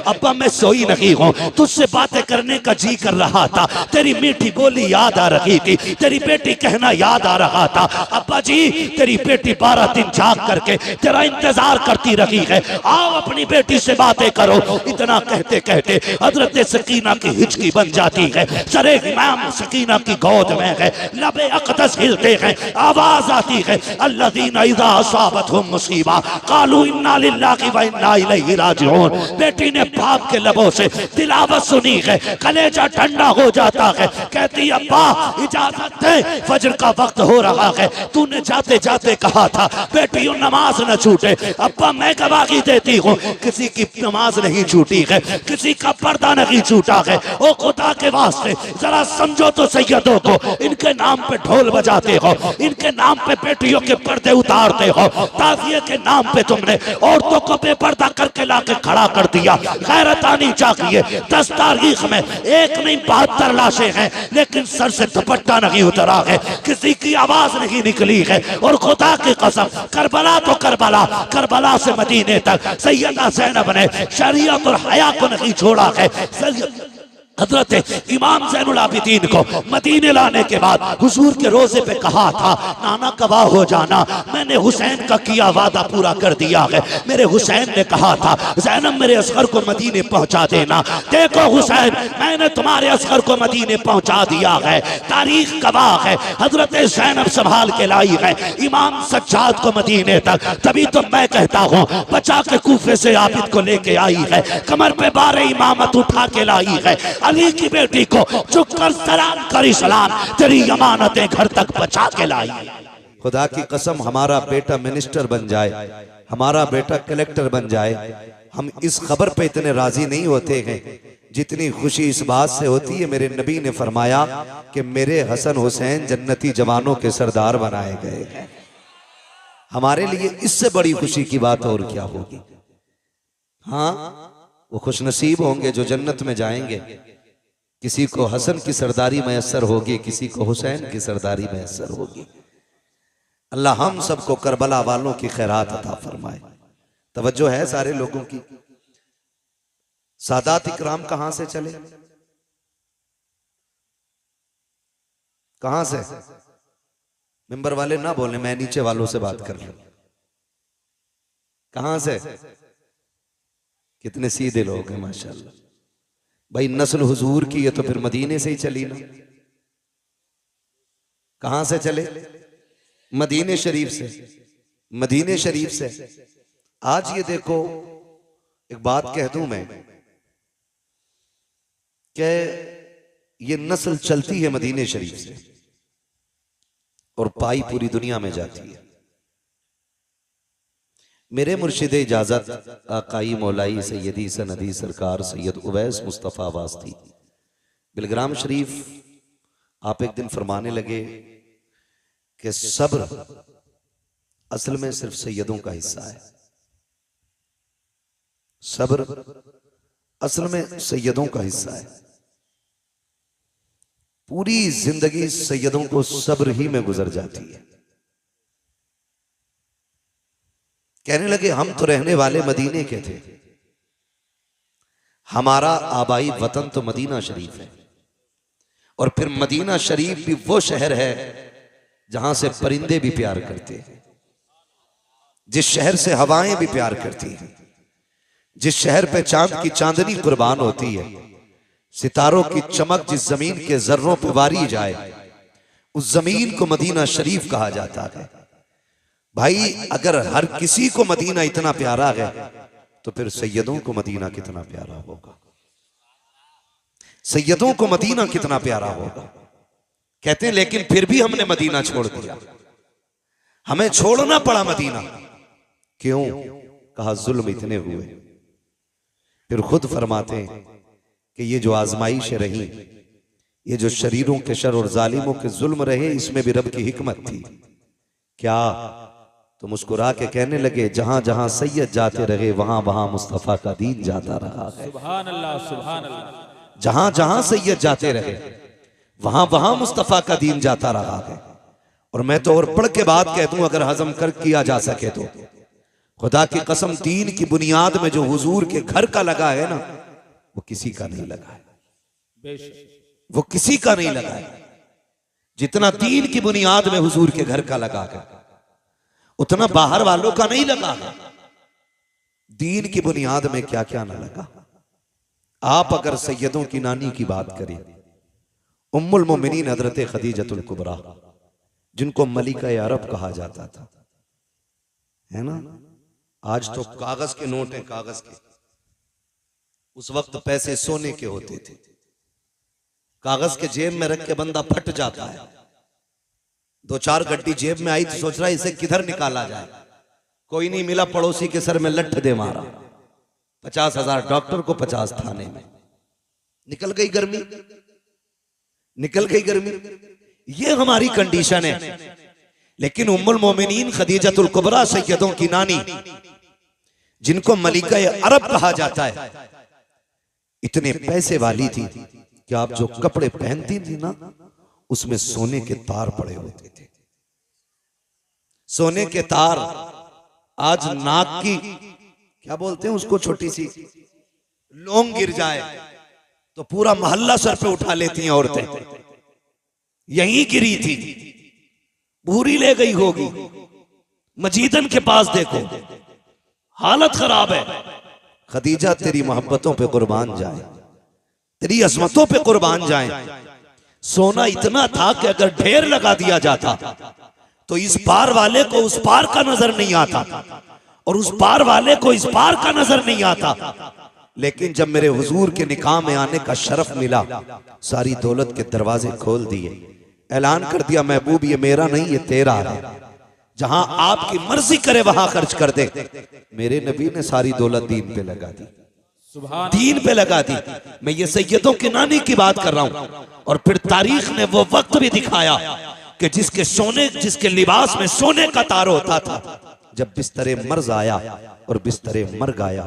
अब्बा मैं सोई नहीं हूँ, तुझसे बातें करने का जी कर रहा था, तेरी मीठी बोली याद आ रही थी, तेरी बेटी कहना याद आ रहा था। अब्बा जी तेरी बेटी 12 दिन जाग करके तेरा इंतजार करती रही है, आओ अपनी बेटी से बातें करो। इतना कहते कहते हजरत सकीना की हिचकी बन जाती है, सरे इमाम सकीना की गोद में है, लबे अक़दस हिलते हैं, आवाज आती है अल्लज़ीना इज़ा असाबतहुम मुसीबा क़ालू इन्ना लिल्लाहि व इन्ना इलैहि राजिऊन। बेटी ने बाप के लबों से तिलावत सुनी है, कलेजा ठंडा हो जाता है, कहती अब्बा इजाजत दे, फजर का वक्त हो रहा है, तूने जाते जाते कहा था बेटियों नमाज न छूटे। अब्बा मैं गवाही देती हूँ किसी की नमाज नहीं छूटी है, किसी का पर्दा नहीं छूटा है। ओ खुदा के वास्ते जरा समझो तो सैयदों को, इनके नाम पे ढोल बजाते हो, इनके नाम पे बेटियों के पर्दे उतारते हो, ताज़िए के नाम पे तुमने औरतों को बेपर्दा करके लाके खड़ा कर दिया। गैरत आनी चाहिए। 10 तारीख में एक नहीं 72 लाशें हैं, लेकिन सर से दुपट्टा नहीं उतरा है, किसी की आवाज नहीं निकली है। और खुदा की कसम करबला तो करबला, करबला से मदीने तक सैयदा ज़ैनब ने शरीयत और हया को नहीं छोड़ा है। हजरत इमाम ज़ैनुल आबिदीन को मदीने लाने के बाद हुजूर के रोजे पे कहा था, नाना गवाह हो जाना, मैंने हुसैन का किया वादा पूरा कर दिया है। मेरे हुसैन ने कहा था ज़ैनब मेरे असगर को मदीने पहुंचा देना। देखो हुसैन मैंने तुम्हारे असगर को मदीने पहुंचा दिया है, तारीख गवाह है। हजरत ज़ैनब संभाल के लाई है इमाम सज्जाद को मदीने तक, तभी तो मैं कहता हूँ बचा के कूफे से आबिद को लेके आई है, कमर पे बारे इमामत उठा के लाई है। अली की बेटी को झुककर सलाम करी, सलाम तेरी अमानतें घर तक बचा के लाई। खुदा की कसम हमारा बेटा मिनिस्टर बन जाए, हमारा बेटा कलेक्टर बन जाए, हम इस खबर पे इतने राजी नहीं होते हैं जितनी खुशी इस बात से होती है मेरे नबी ने फरमाया कि मेरे हसन हुसैन जन्नती जवानों के सरदार बनाए गए हैं। हमारे लिए इससे बड़ी खुशी की बात और क्या होगी। हाँ वो खुशनसीब होंगे जो जन्नत में जाएंगे, किसी को हसन की सरदारी मैसर होगी, किसी को हुसैन की सरदारी मैसर होगी। अल्लाह हम सबको करबला वालों की खैरात अता फरमाए। तवज्जो है सारे लोगों की। सादात इकराम कहां से चले, कहां से? मिंबर वाले ना बोले, मैं नीचे वालों से बात कर लूं। कहां से? कितने सीधे लोग हैं माशाल्लाह। भाई नस्ल हुजूर की है तो फिर मदीने से ही चली ना। कहां से चले? मदीने शरीफ से। मदीने शरीफ से आज ये देखो, एक बात कह दूं मैं कि ये नस्ल चलती है मदीने शरीफ से और पाई पूरी दुनिया में जाती है। मेरे मुर्शिद इजाजत आकाई मौलाई सैयदी सनदी सरकार सैयद उवैस मुस्तफ़ा वास्ती बिलग्राम शरीफ आप एक दिन फरमाने लगे कि सब्र असल में सिर्फ सैयदों का हिस्सा है। सब्र असल में सैयदों का हिस्सा है। पूरी जिंदगी सैयदों को सब्र ही में गुजर जाती है। कहने लगे हम तो रहने वाले मदीने के थे, हमारा आबाई वतन तो मदीना शरीफ है, और फिर मदीना शरीफ भी वो शहर है जहां से परिंदे भी प्यार करते हैं, जिस शहर से हवाएं भी प्यार करती हैं, जिस शहर पे चांद की चांदनी कुर्बान होती है, सितारों की चमक जिस जमीन के जर्रों पे वारी जाए उस जमीन को मदीना शरीफ कहा जाता है। भाई अगर हर किसी को मदीना इतना प्यारा है तो फिर सैयदों को मदीना कितना प्यारा होगा। सैयदों को मदीना कितना प्यारा होगा। कहते हैं लेकिन फिर भी हमने मदीना छोड़ दिया, हमें छोड़ना पड़ा मदीना। क्यों? कहा जुल्म इतने हुए। फिर खुद फरमाते हैं कि ये जो आजमाइशें रही, ये जो शरीरों के शर और जालिमों के जुल्म रहे, इसमें भी रब की हिकमत थी। क्या? तो मुस्कुरा के कहने लगे जहां जहां सैयद जाते रहे वहां वहां मुस्तफा का दीन जाता रहा है। सुभान अल्लाह, सुभान अल्लाह। जहां जहां सैयद जाते रहे वहां वहां मुस्तफा का दीन जाता रहा है। और मैं तो और पढ़ के बात कह दूं, अगर हजम कर किया जा सके तो खुदा की कसम, दीन की बुनियाद में जो हुजूर के घर का लगा है ना, वो किसी का नहीं लगा है, वो किसी का नहीं लगा है। जितना दीन की बुनियाद में हुजूर के घर का लगा है, उतना बाहर वालों का नहीं लगा है। दीन की बुनियाद में क्या क्या ना लगा। आप अगर सैयदों की नानी की बात करें, उम्मुल मोमिनीन हजरत खदीजतुल कुबरा, जिनको मलिका अरब कहा जाता था, है ना। आज तो कागज के नोट हैं, कागज के। उस वक्त पैसे सोने के होते थे। कागज के जेब में रख के बंदा फट जाता है। 2-4 गड्डी जेब में आई तो सोच रहा है इसे किधर निकाला जाए, कोई नहीं मिला, पड़ोसी के सर में लठ दे मारा। 50,000 डॉक्टर को, 50 थाने में। निकल गई गर्मी, निकल गई गर्मी। ये हमारी कंडीशन है। लेकिन उम्मुल मोमिनीन खदीजतुल कुबरा, सैयदों की नानी, जिनको मलिका अरब कहा जाता है, इतने पैसे वाली थी कि आप जो कपड़े पहनती थी ना, उसमें सोने के तार पड़े होते थे। सोने के तार। आज नाक की क्या बोलते हैं उसको, छोटी सी लौंग गिर जाए तो पूरा मोहल्ला सर पे उठा लेती हैं औरतें। यहीं गिरी थी, पूरी ले गई होगी। मजीदन के पास देखो, हालत खराब है। खदीजा तेरी मोहब्बतों पे कुर्बान जाए, तेरी अजमतों पे कुर्बान जाए। सोना इतना था कि अगर ढेर लगा दिया जाता तो इस पार वाले को उस पार का नजर नहीं आता, और उस पार वाले को इस पार का नजर नहीं आता। लेकिन जब मेरे हुजूर के निकाह में आने का शरफ मिला, सारी दौलत के दरवाजे खोल दिए, ऐलान कर दिया, महबूब ये मेरा नहीं, ये तेरा है, जहां आपकी मर्जी करे वहां खर्च कर दे। मेरे नबी ने सारी दौलत दीन पे लगा दी, दीन पे लगा दी। मैं ये सैयदों की नानी की बात कर रहा हूं। और फिर तारीख ने वो वक्त भी दिखाया कि जिसके लिबास में सोने का तार होता था, जब बिस्तरे मर्ज आया और बिस्तरे मर गया,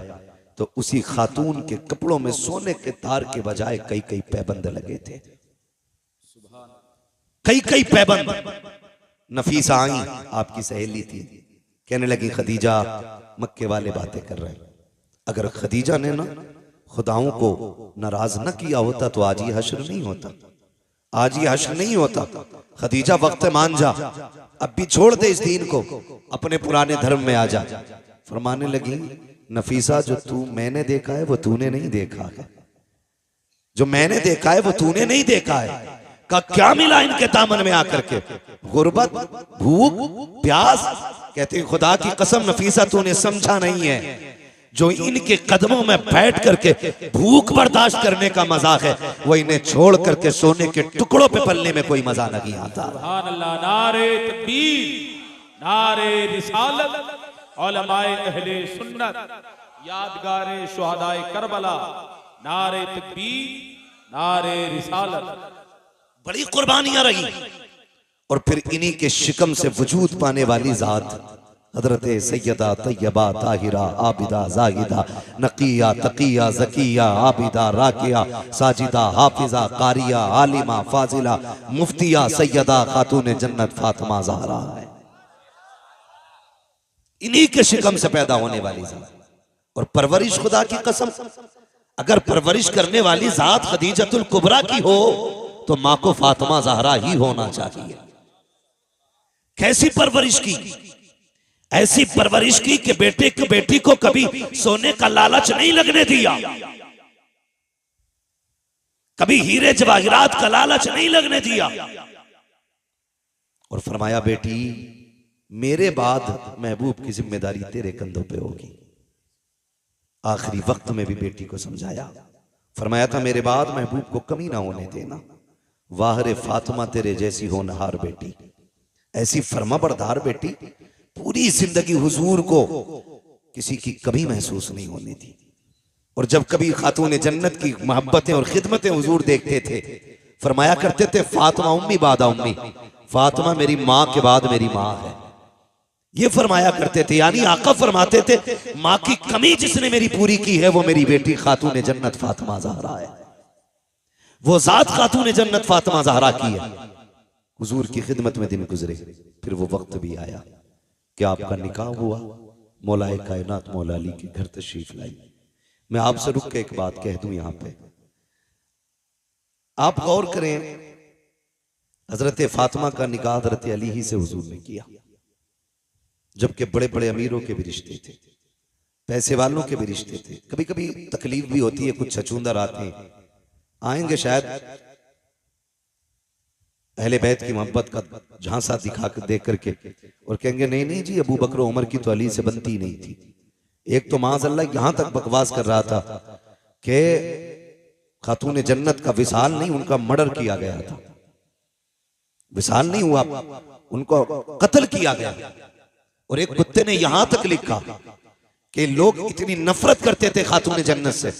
तो उसी खातून के कपड़ों में सोने के तार के बजाय कई कई पैबंद लगे थे, कई कई पैबंद। नफीसा आई, आपकी सहेली थी, कहने लगी खदीजा, मक्के वाले बातें कर रहे हैं। अगर खदीजा ने ना खुदाओं को नाराज न किया होता तो आज ये हश्र नहीं होता, आज ये हश्र नहीं होता। खदीजा वक्त मान जा, अब भी छोड़ दे इस दीन को, अपने पुराने धर्म में आ जा। फरमाने लगी, नफीसा जो तू मैंने देखा है वो तूने नहीं देखा है, जो मैंने देखा है वो तूने नहीं देखा है। का क्या मिला इनके दामन में आकर के, गुर्बत, भूख, प्यास। कहते खुदा की कसम नफीसा तूने समझा नहीं है, जो इनके कदमों में बैठ करके भूख बर्दाश्त करने का मजाक है, वो इन्हें छोड़ करके सोने के टुकड़ों पे पलने में कोई मजा नहीं आता। सुभान अल्लाह। नारे तकबीर, नारे रिसालत, उलमाए अहले सुन्नत, यादगारे शुहदाए करबला, नारे तकबीर, नारे रिसालत। बड़ी कुर्बानियां रही। और फिर इन्हीं के शिकम से वजूद पाने वाली जात हजरत सैयदा तैयबा ताहिरा आबिदा जाहिदा नकिया तकिया जकिया आबिदा राकिया साजिदा हाफिजा कारिया आलिमा फाजिला मुफ्तिया सैयदा खातून जन्नत फातिमा ज़हरा है। इन्हीं के शिकम से पैदा होने वाली जात। और परवरिश, खुदा की कसम, अगर परवरिश करने वाली जात खदीजतुल कुबरा की हो तो मां को फातिमा ज़हरा ही होना चाहिए। कैसी परवरिश की, ऐसी परवरिश की कि बेटी को कभी सोने का लालच नहीं लगने दिया, कभी हीरे जवाहिरात का लालच नहीं लगने दिया। और फरमाया, बेटी मेरे बाद महबूब की जिम्मेदारी तेरे कंधों पे होगी। आखिरी वक्त में भी बेटी को समझाया, फरमाया था मेरे बाद महबूब को कमी ना होने देना। वाहरे फातिमा तेरे जैसी होनहार बेटी, ऐसी फरमाबरदार बेटी, पूरी जिंदगी हुजूर को किसी की कमी महसूस नहीं होने दी। और जब कभी खातून जन्नत की मोहब्बतें और खिदमतें हुजूर देखते थे, फरमाया करते थे, फातिमा उम्मी बादा उम्मी, फातिमा मेरी माँ के बाद मेरी माँ है। ये फरमाया करते थे, यानी आका फरमाते थे, माँ की कमी जिसने मेरी पूरी की है वो मेरी बेटी खातून जन्नत फातिमा ज़हरा है। वो जात खातून जन्नत फातिमा ज़हरा की है। हुजूर की खिदमत में दिन गुजरे, फिर वो वक्त भी आया कि आपका निकाह हुआ, मौलाए कायनात मौला अली के घर तशरीफ लाई। मैं आपसे रुक के एक बात कह दूं यहां पे, आप गौर करें, हजरत फातिमा का निकाह हजरत अली ही से हुजूर ने किया, जबकि बड़े बड़े अमीरों के भी रिश्ते थे, पैसे वालों के भी रिश्ते थे। कभी कभी तकलीफ भी होती है, कुछ छछूंदर आते हैं, आएंगे शायद अहले बैत की मोहब्बत का झांसा दिखा कर देख करके और कहेंगे नहीं नहीं जी, अबू बकर उमर की तो अली से बनती नहीं थी। एक तो माज़अल्लाह यहां तक बकवास कर रहा था कि खातून जन्नत का विसाल नहीं, उनका मर्डर किया गया था, विसाल नहीं हुआ, उनको कत्ल किया गया। और एक कुत्ते ने यहां तक लिखा कि लोग इतनी नफरत करते थे खातून जन्नत से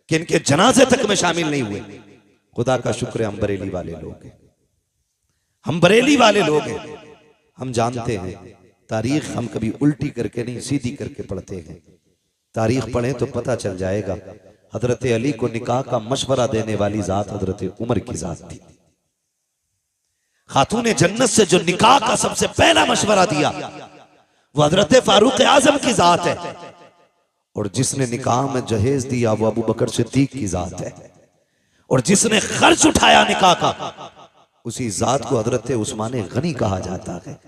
कि इनके जनाजे तक में शामिल नहीं हुए। खुदा का शुक्र है हम बरेली वाले लोग हैं, हम बरेली वाले लोग हैं, हम जानते हैं तारीख हम कभी उल्टी करके नहीं सीधी करके पढ़ते हैं। तारीख पढ़ें तो पता चल जाएगा हजरत अली को निकाह का मशवरा देने वाली जात हजरत उमर की जात थी। खातून जन्नत से जो निकाह का सबसे पहला मशवरा दिया वो हजरत फारूक आजम की जात है, और जिसने निकाह में जहेज दिया वो अबू बकर सिद्दीक की जात है, और जिसने खर्च उठाया निकाह का उसी जात को हजरत उस्मान गनी कहा जाता है।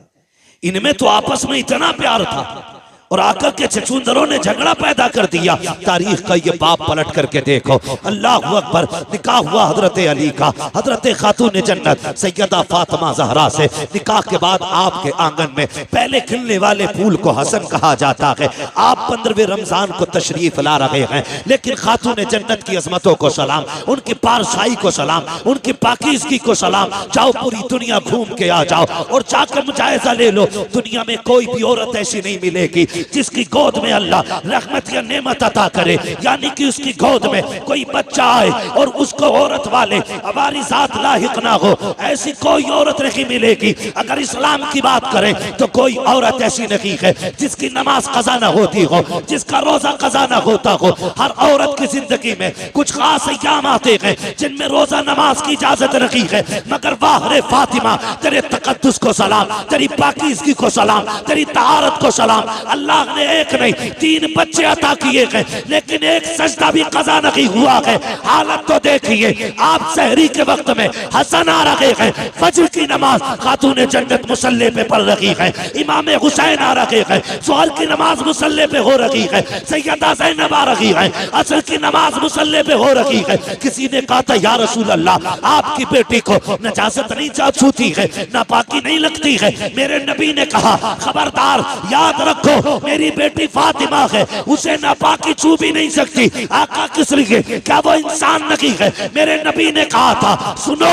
इनमें तो आपस में इतना प्यार था और आकर के छछूंदरों ने झगड़ा पैदा कर दिया। तारीख का ये बाप पलट करके देखो, अल्लाह अकबर, निकाह हुआ हजरत अली का, हजरत खातून जन्नत सैयदा फातिमा ज़हरा से। निकाह के बाद आपके आंगन में पहले खिलने वाले फूल को हसन कहा जाता है। आप 15वें रमजान को तशरीफ ला रहे हैं, लेकिन खातून जन्नत की अजमतों को सलाम, उनकी पारसाई को सलाम, उनकी पाकीज़गी को सलाम। जाओ पूरी दुनिया घूम के आ जाओ और जाकर मुजायजा ले लो, दुनिया में कोई भी औरत ऐसी नहीं मिलेगी जिसकी गोद में अल्लाह रहमत या नेमत अता करे, यानी कि उसकी गोद में कोई बच्चा आए और उसको औरत वाले हमारी जात लाहिक ना हो, ऐसी कोई औरत नहीं मिलेगी। अगर इस्लाम की बात करें तो कोई औरत ऐसी नहीं है जिसकी नमाज कज़ा ना होती हो, जिसका रोजा कज़ा ना होता हो। हर औरत की जिंदगी में कुछ खास अय्याम आते हैं जिनमें रोजा नमाज की इजाजत नहीं है, मगर वाह रे फातिमा, तेरे तकद्दुस को सलाम, तेरी पाकीज़गी को सलाम, तेरी तहारत को सलाम। अल्लाह ने एक नहीं 3 बच्चे अता किए हैं, लेकिन एक सजदा भी कज़ा नहीं हुआ है। हालत तो देखिए, आप सहरी के वक्त में हसन आ रहे हैं, फजर की नमाज खातून जन्नत मुसल्ले पे पढ़ रही है, इमाम हुसैन आ रहे हैं, ज़ोहर की नमाज मुसल्ले पे हो रही है, सैयदा ज़ैनब आ रही है, असर की नमाज मुसल्ले पे हो रही है। किसी ने कहा था या रसूल अल्लाह, आपकी बेटी को नजासत नहीं छूती है, नापाकी नहीं लगती है। मेरे नबी ने कहा खबरदार, याद रखो मेरी बेटी फातिमा है, उसे नापाकी छू भी नहीं सकती। आका किस लिए, क्या वो इंसान नहीं है? मेरे नबी ने कहा था सुनो,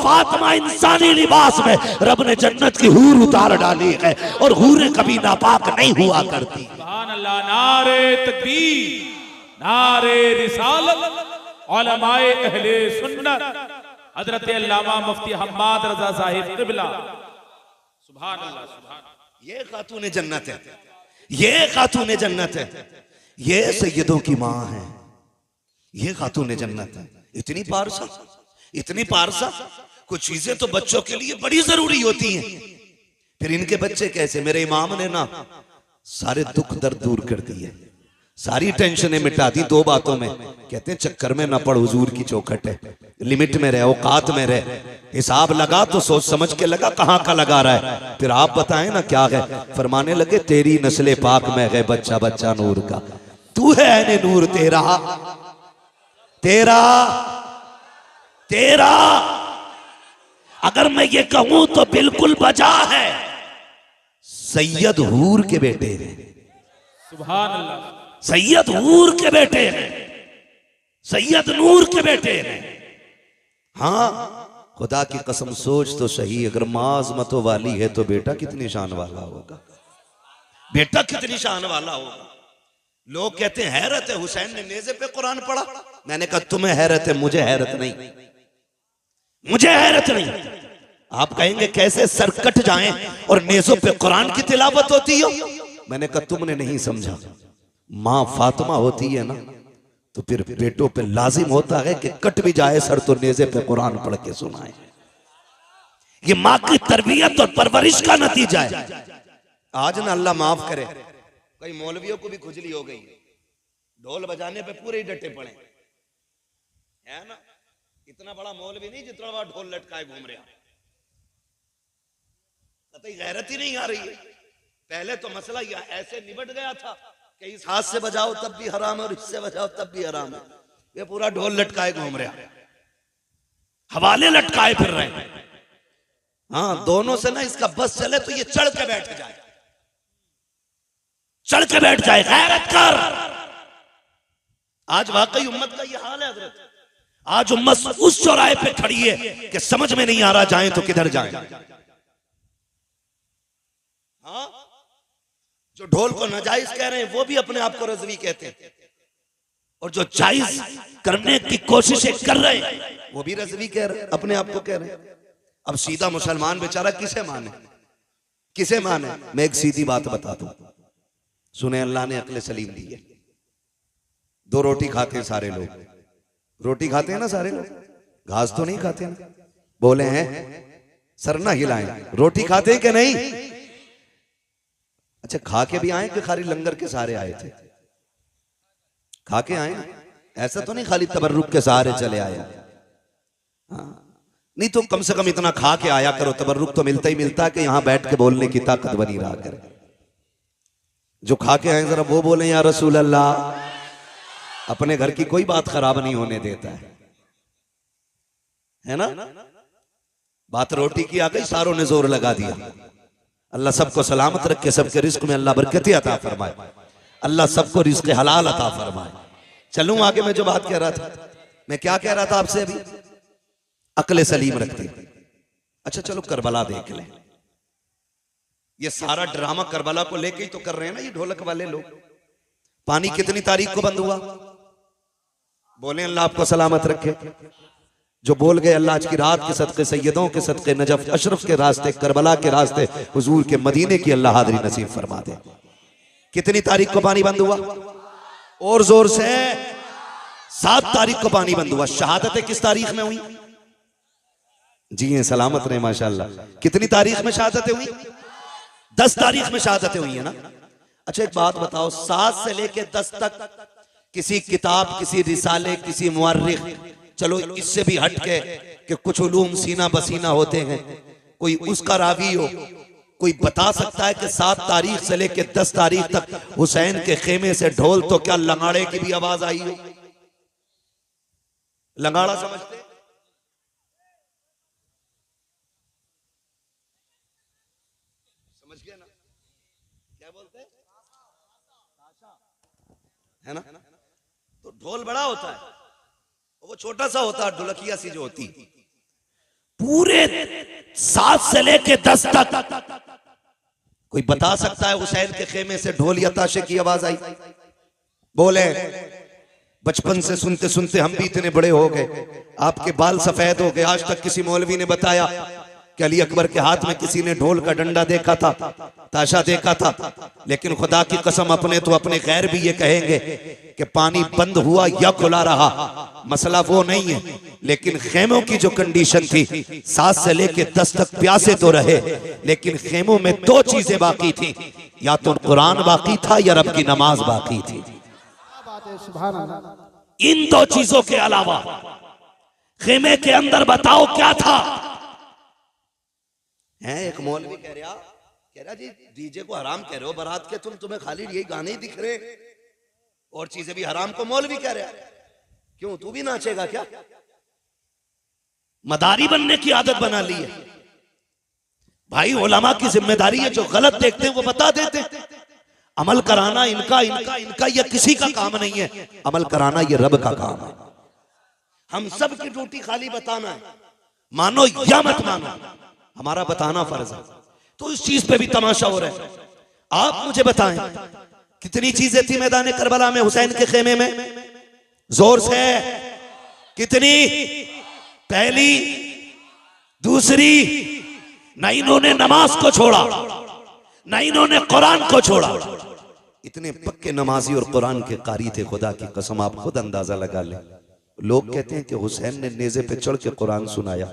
फातिमा इंसानी लिबास में रब ने जन्नत की हूर उतार डाली है और हूरें कभी नापाक नहीं हुआ करती। सुभान अल्लाह, नारे तकबीर, नारे रिसालत, उलमाए अहले सुन्नत, हजरत अल्लामा मुफ्ती हम्माद रजा साहिब क़िबला। सुभान अल्लाह, सुभान। ये खातून जन्नत है, ये खातून जन्नत है, ये सैयदों की माँ है, ये खातून जन्नत है। इतनी पारसा, इतनी पारसा। कुछ चीजें तो बच्चों के लिए बड़ी जरूरी होती हैं, फिर इनके बच्चे कैसे? मेरे इमाम ने ना सारे दुख दर्द दूर कर दिए, सारी टेंशनें मिटा दी 2 बातों में। कहते हैं चक्कर में ना पड़, हुजूर की चौखट है, लिमिट में रहे, औकात में रहे। हिसाब लगा तो सोच समझ के लगा, कहाँ का लगा रहा है। फिर आप बताएं ना क्या है। फरमाने लगे तेरी नस्ले पाक में है बच्चा बच्चा नूर का, तू है ऐने नूर, तेरा तेरा तेरा। अगर मैं ये कहूं तो बिल्कुल बजा है, सैयद हूर के बेटे हैं, सुभान अल्लाह, सैयद हूर के बेटे हैं, सैयद नूर के बेटे हैं। हाँ, खुदा की कसम सोच तो सही, अगर माँ अज़मतों वाली है तो बेटा कितनी शान वाला होगा, बेटा कितनी शान वाला होगा। लोग कहते हैं हैरत है, हुसैन ने नेज़े पे कुरान पढ़ा। मैंने कहा तुम्हें हैरत है, मुझे हैरत नहीं, मुझे हैरत नहीं। आप कहेंगे कैसे सर कट जाएं और नेज़ों पे कुरान की तिलावत होती हो। मैंने कहा तुमने नहीं समझा, माँ फातिमा होती है ना तो फिर बेटों पे लाजिम होता है कि कट भी जाए सर तो नेज़े पे कुरान पढ़ के सुनाए। ये माँ की तरबियत और परवरिश का नतीजा है। आज ना अल्लाह माफ करे, कई मौलवियों को भी खुजली हो गई, ढोल बजाने पे पूरे ही डटे पड़े, है ना। इतना बड़ा मौलवी नहीं जितना बड़ा ढोल लटकाए घूम रहा, कतई गैरत ही नहीं आ रही है। पहले तो मसला यह ऐसे निबट गया था कि इस हाथ से बजाओ तब भी हराम है और इससे बजाओ तब भी हराम है। ये पूरा ढोल लटकाए घूम रहा, हवाले लटकाए फिर रहे हैं। हाँ, दोनों से ना इसका बस चले तो ये चढ़ के बैठ जाए, चढ़ के बैठ जाए, गैरत कर। आज वाकई उम्मत का ये हाल है हजरत। आज उम्मत उस चौराहे पे खड़ी है कि समझ में नहीं आ रहा जाएं तो किधर जाएं। हाँ, जो ढोल को नाजायज कह रहे हैं वो भी अपने आप को रज़वी कहते हैं, और जो जायज करने की कोशिशें कर रहे हैं वो भी रज़वी कह रहे हैं, अपने आप को कह रहे हैं। अब सीधा मुसलमान बेचारा किसे माने, किसे माने? मैं एक सीधी बात बता दूं, सुने, अल्लाह ने अक्ल सलीम दी है। दो रोटी खाते हैं सारे लोग, रोटी खाते हैं ना सारे लोग, घास तो नहीं खाते ना? बोले हैं, सर ना हिलाएं, रोटी खाते हैं कि नहीं? अच्छा, खा के भी आए कि खाली लंगर के सहारे आए थे? खा के आए, ऐसा तो नहीं खाली तबर्रुक के सहारे चले आए। हाँ, नहीं तो कम से कम इतना खा के आया करो, तबर्रुक तो मिलता ही मिलता है कि यहां बैठ के बोलने की ताकत बनी रहा करे। जो खा के आए जरा वो बोले या रसूल अल्लाह, अपने घर की कोई बात खराब नहीं होने देता है ना। बात रोटी की आ गई, सारों ने जोर लगा दिया। अल्लाह सबको सलामत रखे, सबके रिस्क में अल्लाह बरकत अता फरमाए, अल्लाह सबको रिस्क हलाल अता फरमाए। चलूं आगे, मैं जो बात कह रहा था, मैं क्या कह रहा था आपसे अभी, अक्ल सलीम रखते। अच्छा चलो करबला देख लें। ये सारा ड्रामा करबला को लेके ही तो कर रहे हैं ना ये ढोलक वाले लोग। पानी कितनी तारीख को बंद हुआ? बोले अल्लाह आपको सलामत रखे। जो बोल गए अल्लाह आज की रात के सदके, सैयदों के सदके, नजफ अशरफ के रास्ते, करबला के रास्ते, हुजूर के मदीने की अल्लाह हाज़री नसीब फरमा दे। कितनी तारीख को पानी बंद हुआ? और जोर से 7 तारीख को पानी बंद हुआ। शहादतें किस तारीख में हुई? जी हैं, सलामत रहे माशाल्लाह। कितनी तारीख में शहादतें हुई? 10 तारीख में शहादतें हुई है ना। अच्छा एक बात बताओ, 7 से लेके 10 तक किसी किताब, किसी रिसाले, किसी मुअर्रिख, चलो इससे भी हट के कि कुछ उलूम सीना बसीना होते हैं, कोई उसका रावी हो, कोई बता सकता है कि 7 तारीख से लेके 10 तारीख तक हुसैन के खेमे से ढोल तो क्या लंगाड़े की भी आवाज आई हो? लंगाड़ा समझते? समझ गया ना क्या बोलते हैं? है ना। तो ढोल बड़ा होता है, वो छोटा सा होता है, ढोलकिया सी जो होती। पूरे 7 से लेके 10 तक कोई बता सकता है हुसैन के खेमे से ढोल या ताशे की आवाज आई? बोले बचपन से सुनते सुनते हम भी इतने बड़े हो गए, आपके बाल सफेद हो गए, आज तक किसी मौलवी ने बताया कि अली अकबर के हाथ में किसी ने ढोल का डंडा देखा था, ताशा देखा था? लेकिन खुदा की कसम अपने तो अपने गैर भी ये कहेंगे कि पानी बंद हुआ या खुला रहा, मसला वो नहीं है। लेकिन खेमों की जो कंडीशन थी, 7 से लेके 10 तक प्यासे तो रहे, लेकिन खेमों में 2 चीजें बाकी थी, या तो कुरान बाकी था या रब की नमाज बाकी थी। इन 2 चीजों के अलावा खेमे के अंदर बताओ क्या था? है एक मौलवी कह रहा जी डीजे को हराम कह रहे हो बारात के, तुम्हें खाली यही गाने ही दिख रहे और चीजें भी हराम को मौलवी कह रहा है। क्यों, तू भी नाचेगा क्या? मदारी बनने की आदत बना ली है भाई। उलमा की जिम्मेदारी है, जो गलत देखते हैं वो बता देते हैं। अमल कराना इनका इनका इनका या किसी का काम नहीं है, अमल कराना ये रब का काम है। हम सब की ड्यूटी खाली बताना है, मानो या मत मानो, हमारा बताना फर्ज है। तो इस चीज पे भी तमाशा हो रहा है। आप मुझे बताएं कितनी चीजें थी मैदान करबला में हुसैन के खेमे में? जोर से कितनी? पहली, दूसरी, न इन्होंने नमाज को छोड़ा, न इन्होंने कुरान को छोड़ा। इतने पक्के नमाजी और कुरान के कारी थे, खुदा की कसम आप खुद अंदाजा लगा लें। लोग कहते हैं कि हुसैन ने नेज़े पे चढ़ के कुरान सुनाया।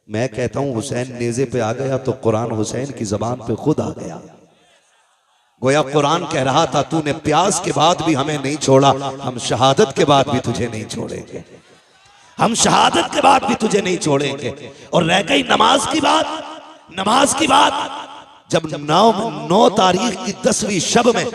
मैं कहता हूं हुसैन नेज़े पे आ गया तो कुरान हुसैन की जबान पे खुद आ गया। गोया कुरान कह रहा था तूने प्यास के बाद भी हमें नहीं छोड़ा, हम शहादत के बाद भी तुझे नहीं छोड़ेंगे, हम शहादत के बाद भी तुझे नहीं छोड़ेंगे। और रह गई नमाज की बात, नमाज की बात, जब 9 तारीख की 10वीं शब में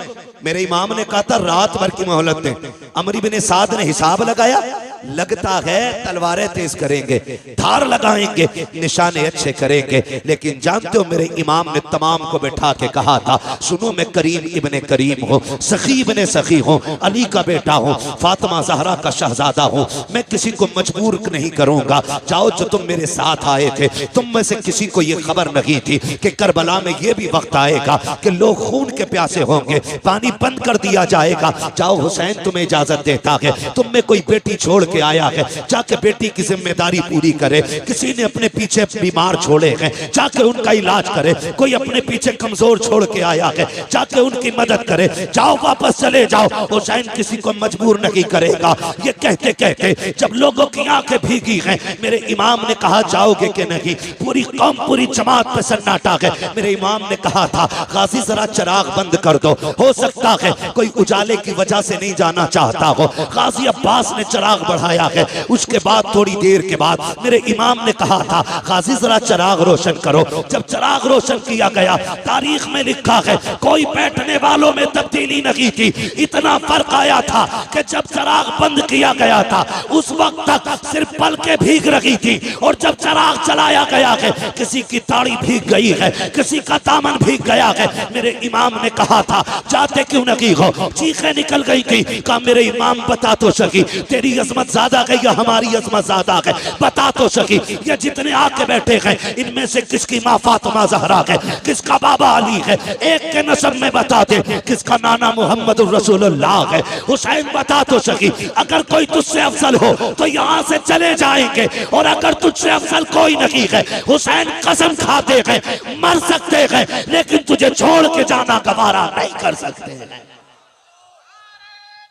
मेरे इमाम ने कहा था रात भर की मोहलत दें, अमर इब्न साद ने हिसाब लगाया, लगता है तलवारें तेज करेंगे, धार लगाएंगे, निशाने अच्छे करेंगे। लेकिन जानते हो मेरे इमाम ने तमाम को बैठा के कहा था सुनो मैं करीम इब्ने करीम हूँ, सखी इब्ने सखी हूँ, अली का बेटा हूँ, फातिमा जहरा का शहजादा हूँ, मैं किसी को मजबूर नहीं करूंगा। जाओ जो तुम मेरे साथ आए थे तुम में से किसी को ये खबर नहीं थी कि करबला में ये भी वक्त आएगा कि लोग खून के प्यासे होंगे, पानी बंद कर दिया जाएगा। जाओ हुसैन तुम्हें इजाजत देता है, तुम में कोई बेटी छोड़ के आया है, जाके बेटी की जिम्मेदारी पूरी करे। किसी ने अपने पीछे बीमार छोड़े हैं, जाके उनका इलाज करे। कोई अपने पीछे कमजोर छोड़ के आया है, जाके उनकी मदद करे। जाओ वापस चले जाओ, हुसैन किसी को मजबूर नहीं करेगा। ये कहते कहते जब लोगों की आंखें भीगी हैं, मेरे इमाम ने कहा जाओगे कि नहीं। पूरी कौम पूरी जमात पे सन्नाटा है। मेरे इमाम ने कहा था गाजी जरा चिराग बंद कर दो, हो सकता है कोई उजाले की वजह से नहीं जाना चाहता हो। गाजी अब्बास ने चिराग बढ़ाया है। उसके बाद थोड़ी देर के बाद मेरे इमाम ने कहा था गाजी जरा चिराग रोशन करो। जब चिराग रोशन किया गया, तारीख में लिखा है कोई बैठने वालों में तब्दीली नहीं थी। इतना फर्क आया था कि जब चिराग बंद किया गया था उस वक्त तक सिर्फ पलकें भीग रही थी, और जब चिराग चलाया गया है किसी की ताड़ी भीग गई है, किसी का दामन भीग गया है। मेरे इमाम ने कहा था जाते क्यों नहीं हो, चीखें निकल गई थी। कहा मेरे इमाम बता तो सकी तेरी अजमत ज्यादा है या हमारी अजमत ज्यादा है, बता तो सकी। ये जितने आके बैठे हैं इनमें से किसकी माँ फातिमा जहरा है, किसका बाबा अली है, एक के नसब में बता दे, किसका नाना मोहम्मद रसूलुल्लाह है। हुसैन बता तो सकी। अगर कोई तुझसे अफजल हो तो यहाँ से चले जाएंगे, और अगर तुझसे अफजल कोई नहीं है हुसैन कसम खाते हैं मर सकते हैं, लेकिन तुझे छोड़ के जाना गवारा नहीं कर सकते हैं।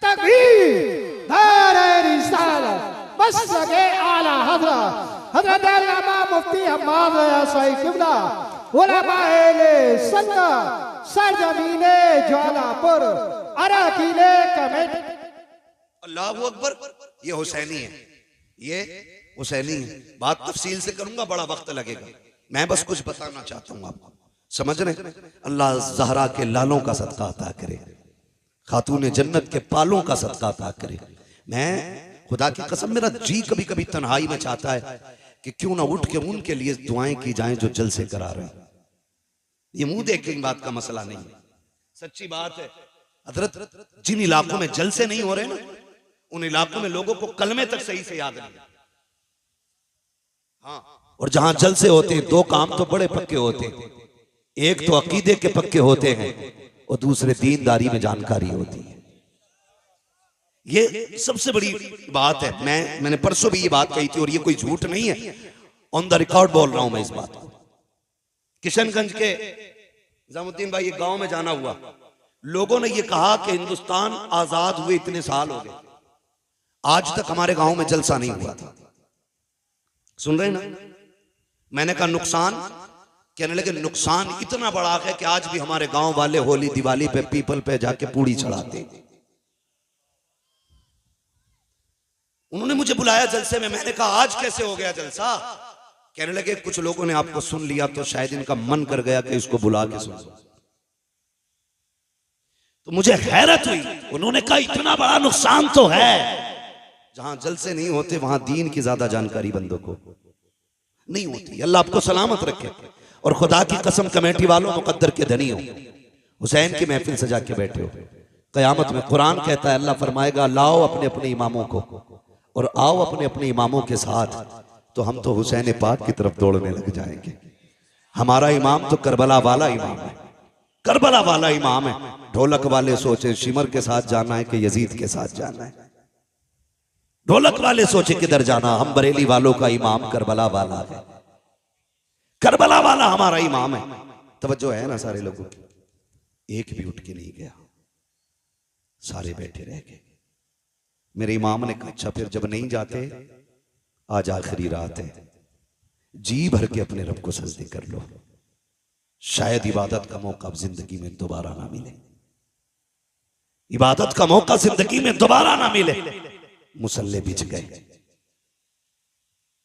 तकबीर नारे रिसालत बस लगे आला हज़रत हज़रत अल्लामा मुफ्ती हम्माद रज़ा साहिब क़िबला उलमाए सुन्नत सरजमीने ज्वालापुर अराकीले कमेटी। अल्लाहु अकबर। ये हुसैनी है, ये हुसैनी है। बात तफसील से करूंगा, बड़ा वक्त लगेगा। मैं बस कुछ बताना चाहता हूँ आपको, समझ रहे। अल्लाह जहरा के लालों का सदका अता करे, खातून जन्नत के पालों का सदका अता करे। मैं खुदा की कसम मेरा जी कभी कभी तन्हाई में चाहता है कि क्यों ना उठ के उनके लिए दुआएं की जाएं जो जलसे करा रहे हैं। ये मुंह देख के बात का मसला नहीं है, सच्ची बात है। हजरत जिन इलाकों में जलसे नहीं हो रहे ना, उन इलाकों में लोगों को कलमे तक सही से याद नहीं। हाँ, और जहां जलसे होते हैं दो काम तो बड़े पक्के होते हैं, एक तो अकीदे के पक्के होते हैं और दूसरे दीनदारी में जानकारी होती है। ये सबसे बड़ी बात है। मैंने परसों भी ये बात कही थी और ये कोई झूठ नहीं है, ऑन द रिकॉर्ड बोल रहा हूं मैं इस बात को। किशनगंज के निजामुद्दीन भाई एक गांव में जाना हुआ, लोगों ने ये कहा कि हिंदुस्तान आजाद हुए इतने साल हो गए, आज तक हमारे गांव में जलसा नहीं हुआ था। सुन रहे ना? मैंने कहा नुकसान, कहने लगे नुकसान इतना बड़ा है कि आज भी हमारे गांव वाले होली दिवाली पे पीपल पे जाके पूड़ी चढ़ाते। उन्होंने मुझे बुलाया जलसे में, मैंने कहा आज कैसे हो गया जलसा? कहने लगे कुछ लोगों ने आपको सुन लिया तो शायद इनका मन कर गया कि इसको बुला के सुन। तो मुझे हैरत हुई, उन्होंने कहा इतना बड़ा नुकसान तो है। जहां जलसे नहीं होते वहां दीन की ज्यादा जानकारी बंदों को नहीं होती। अल्लाह आपको सलामत रखे। और खुदा की कसम कमेटी वालों मुकद्दर के धनी हो, हुसैन की महफिल सजा के बैठे हो, कयामत में कुरान कहता है अल्लाह फरमाएगा लाओ अपने अपने इमामों को और आओ अपने अपने इमामों के साथ, तो हम तो हुसैन पाक की तरफ दौड़ने लग जाएंगे। हमारा इमाम तो करबला वाला इमाम है, करबला वाला इमाम है। ढोलक वाले सोचे शिमर के साथ जाना है कि यजीद के साथ जाना है, ढोलक वाले सोचे किधर जाना। हम बरेली वालों का इमाम करबला वाला है, करबला वाला हमारा इमाम है। तवज्जो है ना सारे लोगों की? एक भी उठ के नहीं गया, सारे बैठे रह गए। मेरे इमाम ने कहा अच्छा फिर जब नहीं जाते, आज आखिरी रात है, जी भर के अपने रब को सजदे कर लो, शायद इबादत का मौका अब जिंदगी में दोबारा ना मिले, इबादत का मौका जिंदगी में दोबारा ना मिले। मुसल्ले बिछ गए।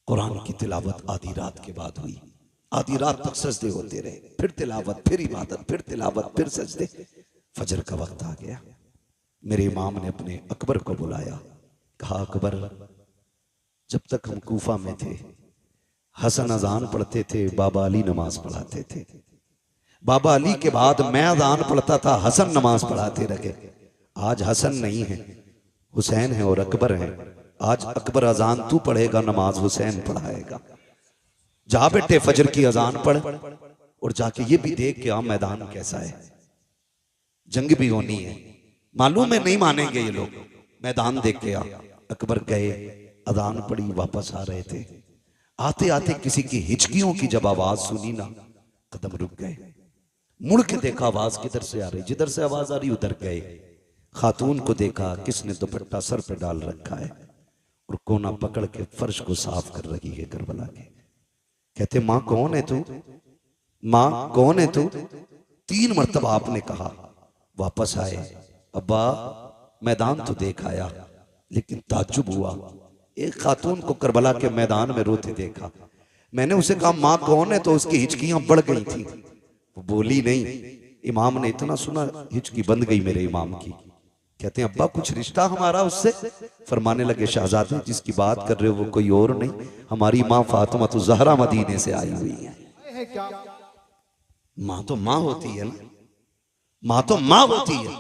कुरान की तिलावत आधी रात के बाद हुई, आधी रात तक सजदे होते रहे, फिर तिलावत, फिर इबादत, फिर तिलावत, फिर सजदे। फजर का वक्त आ गया। मेरे इमाम ने अपने अकबर को बुलाया, कहा अकबर, जब तक हम कूफा में थे हसन अजान पढ़ते थे, बाबा अली नमाज पढ़ाते थे। बाबा अली के बाद मैं अजान पढ़ता था, हसन नमाज पढ़ाते रहे। आज हसन नहीं है, हुसैन है और अकबर है। आज अकबर अजान तू पढ़ेगा, नमाज हुसैन पढ़ाएगा। जा बेटे फजर की अजान पढ़ और जाके ये भी देख के आ मैदान कैसा है, जंग भी होनी है। मालूम है नहीं मानेंगे ये लोग, मैदान देख के आ। अकबर गए, अजान पढ़ी, वापस आ रहे थे। आते आते किसी की हिचकियों की जब आवाज सुनी ना, कदम रुक गए। मुड़ के देखा आवाज किधर से आ रही, जिधर से आवाज आ रही उधर गए। खातून को देखा, किसने दुपट्टा सर पे डाल रखा है और कोना पकड़ के फर्श को साफ कर रही है करबला के। कहते मां कौन है तू, मां कौन है तू? 3 मरतबा आपने कहा। वापस आए, अब्बा मैदान तो देख आया, लेकिन ताज्जुब हुआ, एक खातून को करबला के मैदान में रोते देखा। मैंने उसे कहा मां कौन है, तो उसकी हिचकियां बढ़ गई थी, वो बोली नहीं। इमाम ने इतना सुना, हिचकी बंद गई मेरे इमाम की। कहते हैं अब्बा कुछ रिश्ता हमारा उससे? फरमाने लगे शाहजादे जिसकी बात कर रहे हो वो कोई और नहीं, हमारी माँ फातिमा तो ज़हरा मदीने से आई हुई है। माँ तो माँ होती है ना, माँ तो माँ होती है।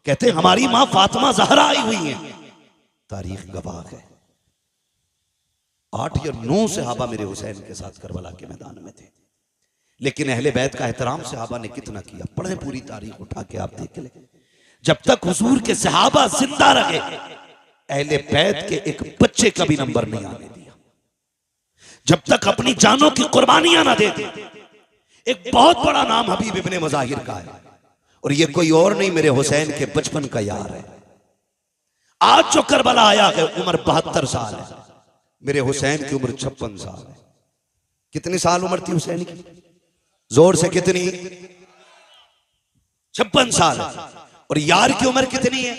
कहते हैं हमारी माँ फातिमा ज़हरा आई हुई है। तारीख गवाह है, 8 या 9 सहाबा मेरे हुसैन के साथ करबला के मैदान में थे। लेकिन अहले बैत का एहतराम सहाबा ने कितना किया, पढ़े पूरी तारीख उठा के आप देख ले। जब तक हुजूर के सहाबा जिंदा रहे, अहले बैत के एक बच्चे का भी नंबर नहीं आने दिया, जब तक अपनी जानों की कुर्बानियां ना दे दी। एक बहुत बड़ा नाम हबीब इब्ने मज़ाहिर का है, और ये कोई और नहीं मेरे हुसैन के बचपन का यार है। आज जो करबला आया है उम्र 72 साल है, मेरे हुसैन की उम्र 56 साल है। कितनी साल उम्र थी हुसैन की? जोर से कितनी? 56 साल। और यार की उम्र कितनी है?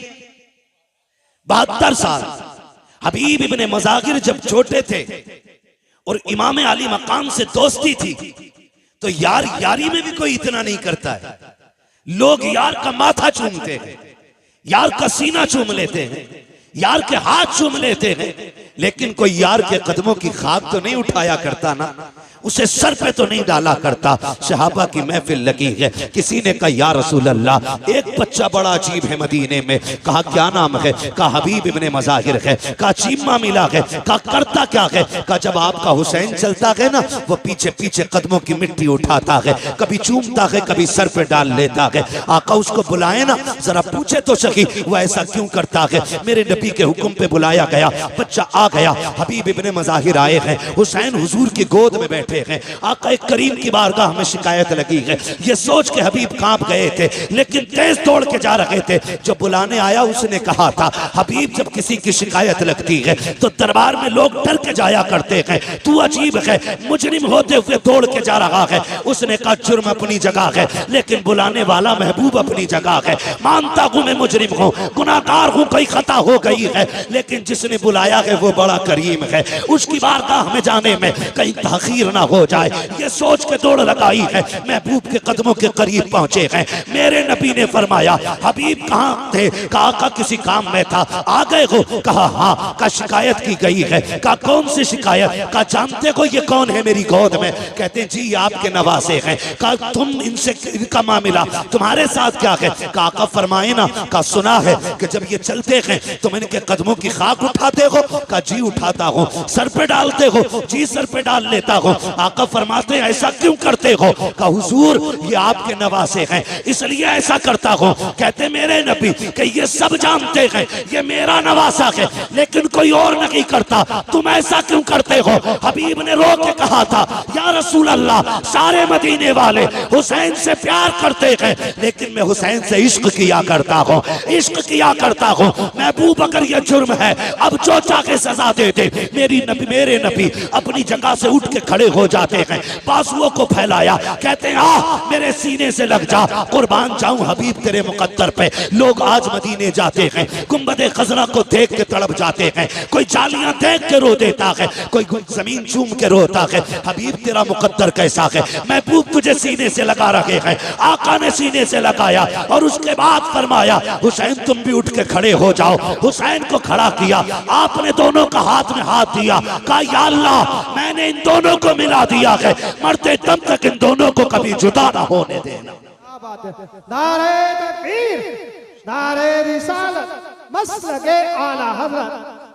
72 साल। हबीब इब्ने मज़ाहिर जब छोटे थे और इमाम अली मकाम से दोस्ती थी, तो यार यारी में भी कोई इतना नहीं करता है। लोग यार का माथा चूमते हैं, यार का सीना चूम लेते हैं, यार के हाथ चूम लेते हैं, लेकिन कोई यार के कदमों की खाक तो नहीं उठाया करता ना, उसे सर पे तो नहीं डाला करता। सहाबा की महफिल लगी है, किसी ने कहा या रसूल अल्लाह, एक बच्चा बड़ा अजीब है मदीने में। कहा क्या नाम है? कहा हबीब इब्ने मज़ाहिर है। कहा चीमा मिला है। कहा करता क्या है? कहा जब आपका हुसैन चलता है ना, वो पीछे पीछे कदमों की मिट्टी उठाता है, कभी चूमता है, कभी सर पे डाल लेता है। आका उसको बुलाए ना, जरा पूछे तो सही वो ऐसा क्यों करता है। मेरे नबी के हुक्म पे बुलाया गया, बच्चा आ गया, हबीब इब्ने मज़ाहिर आए हैं, हुसैन हुजूर की गोद में बैठे हैं। आका करीम की बारगाह में शिकायत लगी है। ये सोच के हबीब कांप गए थे, लेकिन तेज दौड़ के जा रहे थे। जो बुलाने आया उसने कहा था, हबीब जब किसी की शिकायत लगती है तो दरबार में लोग डर के जाया करते हैं, तू अजीब है, मुजरिम होते हुए दौड़ के जा रहा है। उसने कहा जुर्म अपनी जगह है, लेकिन बुलाने वाला महबूब अपनी जगह है। मानता हूं मैं मुजरिम हूं, गुनाहगार हूं, कोई खता हो गई है, लेकिन जिसने बुलाया है वो बड़ा करीम है, उसकी बारगाह में जाने में कहीं ताखीर ना हो जाए, ये सोच के दौड़ लगाई है। महबूब के कदमों के करीब पहुंचे हैं। मेरे नबी ने फरमाया हबीब कहाँ थे? कहा का किसी काम में था, आ गए हो? कहा हाँ। का शिकायत की गई है? का कौन सी शिकायत? का जानते हो ये कौन है मेरी गोद में? कहते हैं जी आपके नवासे हैं। का तुम इनसे इनका मामला तुम्हारे साथ क्या है? का फरमाए ना। का सुना है कि जब ये चलते हैं तुम इनके कदमों की खाक उठाते हो? का जी उठाता हूँ। सर पे डालते हो? जी सर पे डाल लेता हूँ। आका फरमाते हैं ऐसा क्यों करते हो? का हुजूर ये आपके नवासे हैं इसलिए ऐसा करता हूँ। कहते मेरे नबी कि ये सब जानते हैं ये मेरा नवासा है, लेकिन कोई और नहीं करता, तुम ऐसा क्यों करते हो? हबीब ने रो के कहा था या रसूल अल्लाह, सारे मदीने वाले हुसैन से प्यार करते हैं, लेकिन मैं हुसैन से इश्क किया करता हूँ, इश्क किया करता हूँ। महबूब अगर ये जुर्म है अब जो चाहे सजा दे दे। मेरे नबी अपनी जगह से उठ के खड़े हो जाते हैं, बाजुओं को फैलाया, कहते हैं आ मेरे सीने से लग जा, कुर्बान जाऊं हबीब तेरे मुकद्दर पे। लोग आज मदीने जाते हैं, गुंबदे खजरा को देख के तड़प जाते हैं, कोई जालियां देख के रो देता है, कोई जमीन चूम के रोता है। हबीब तेरा मुकद्दर कैसा है, महबूब तुझे सीने से लगा रहे हैं। आका ने सीने से लगाया और उसके बाद फरमाया हुसैन तुम भी उठ के खड़े हो जाओ। हुसैन को खड़ा किया, आपने दोनों का हाथ में हाथ दिया, कहा या अल्लाह मैंने इन दोनों को मिला दिया है, मरते दम तक इन दोनों को कभी जुदा ना होने देना। क्या बात है। नारे तकबीर, नारे रिसालत, मसलके आला हजरत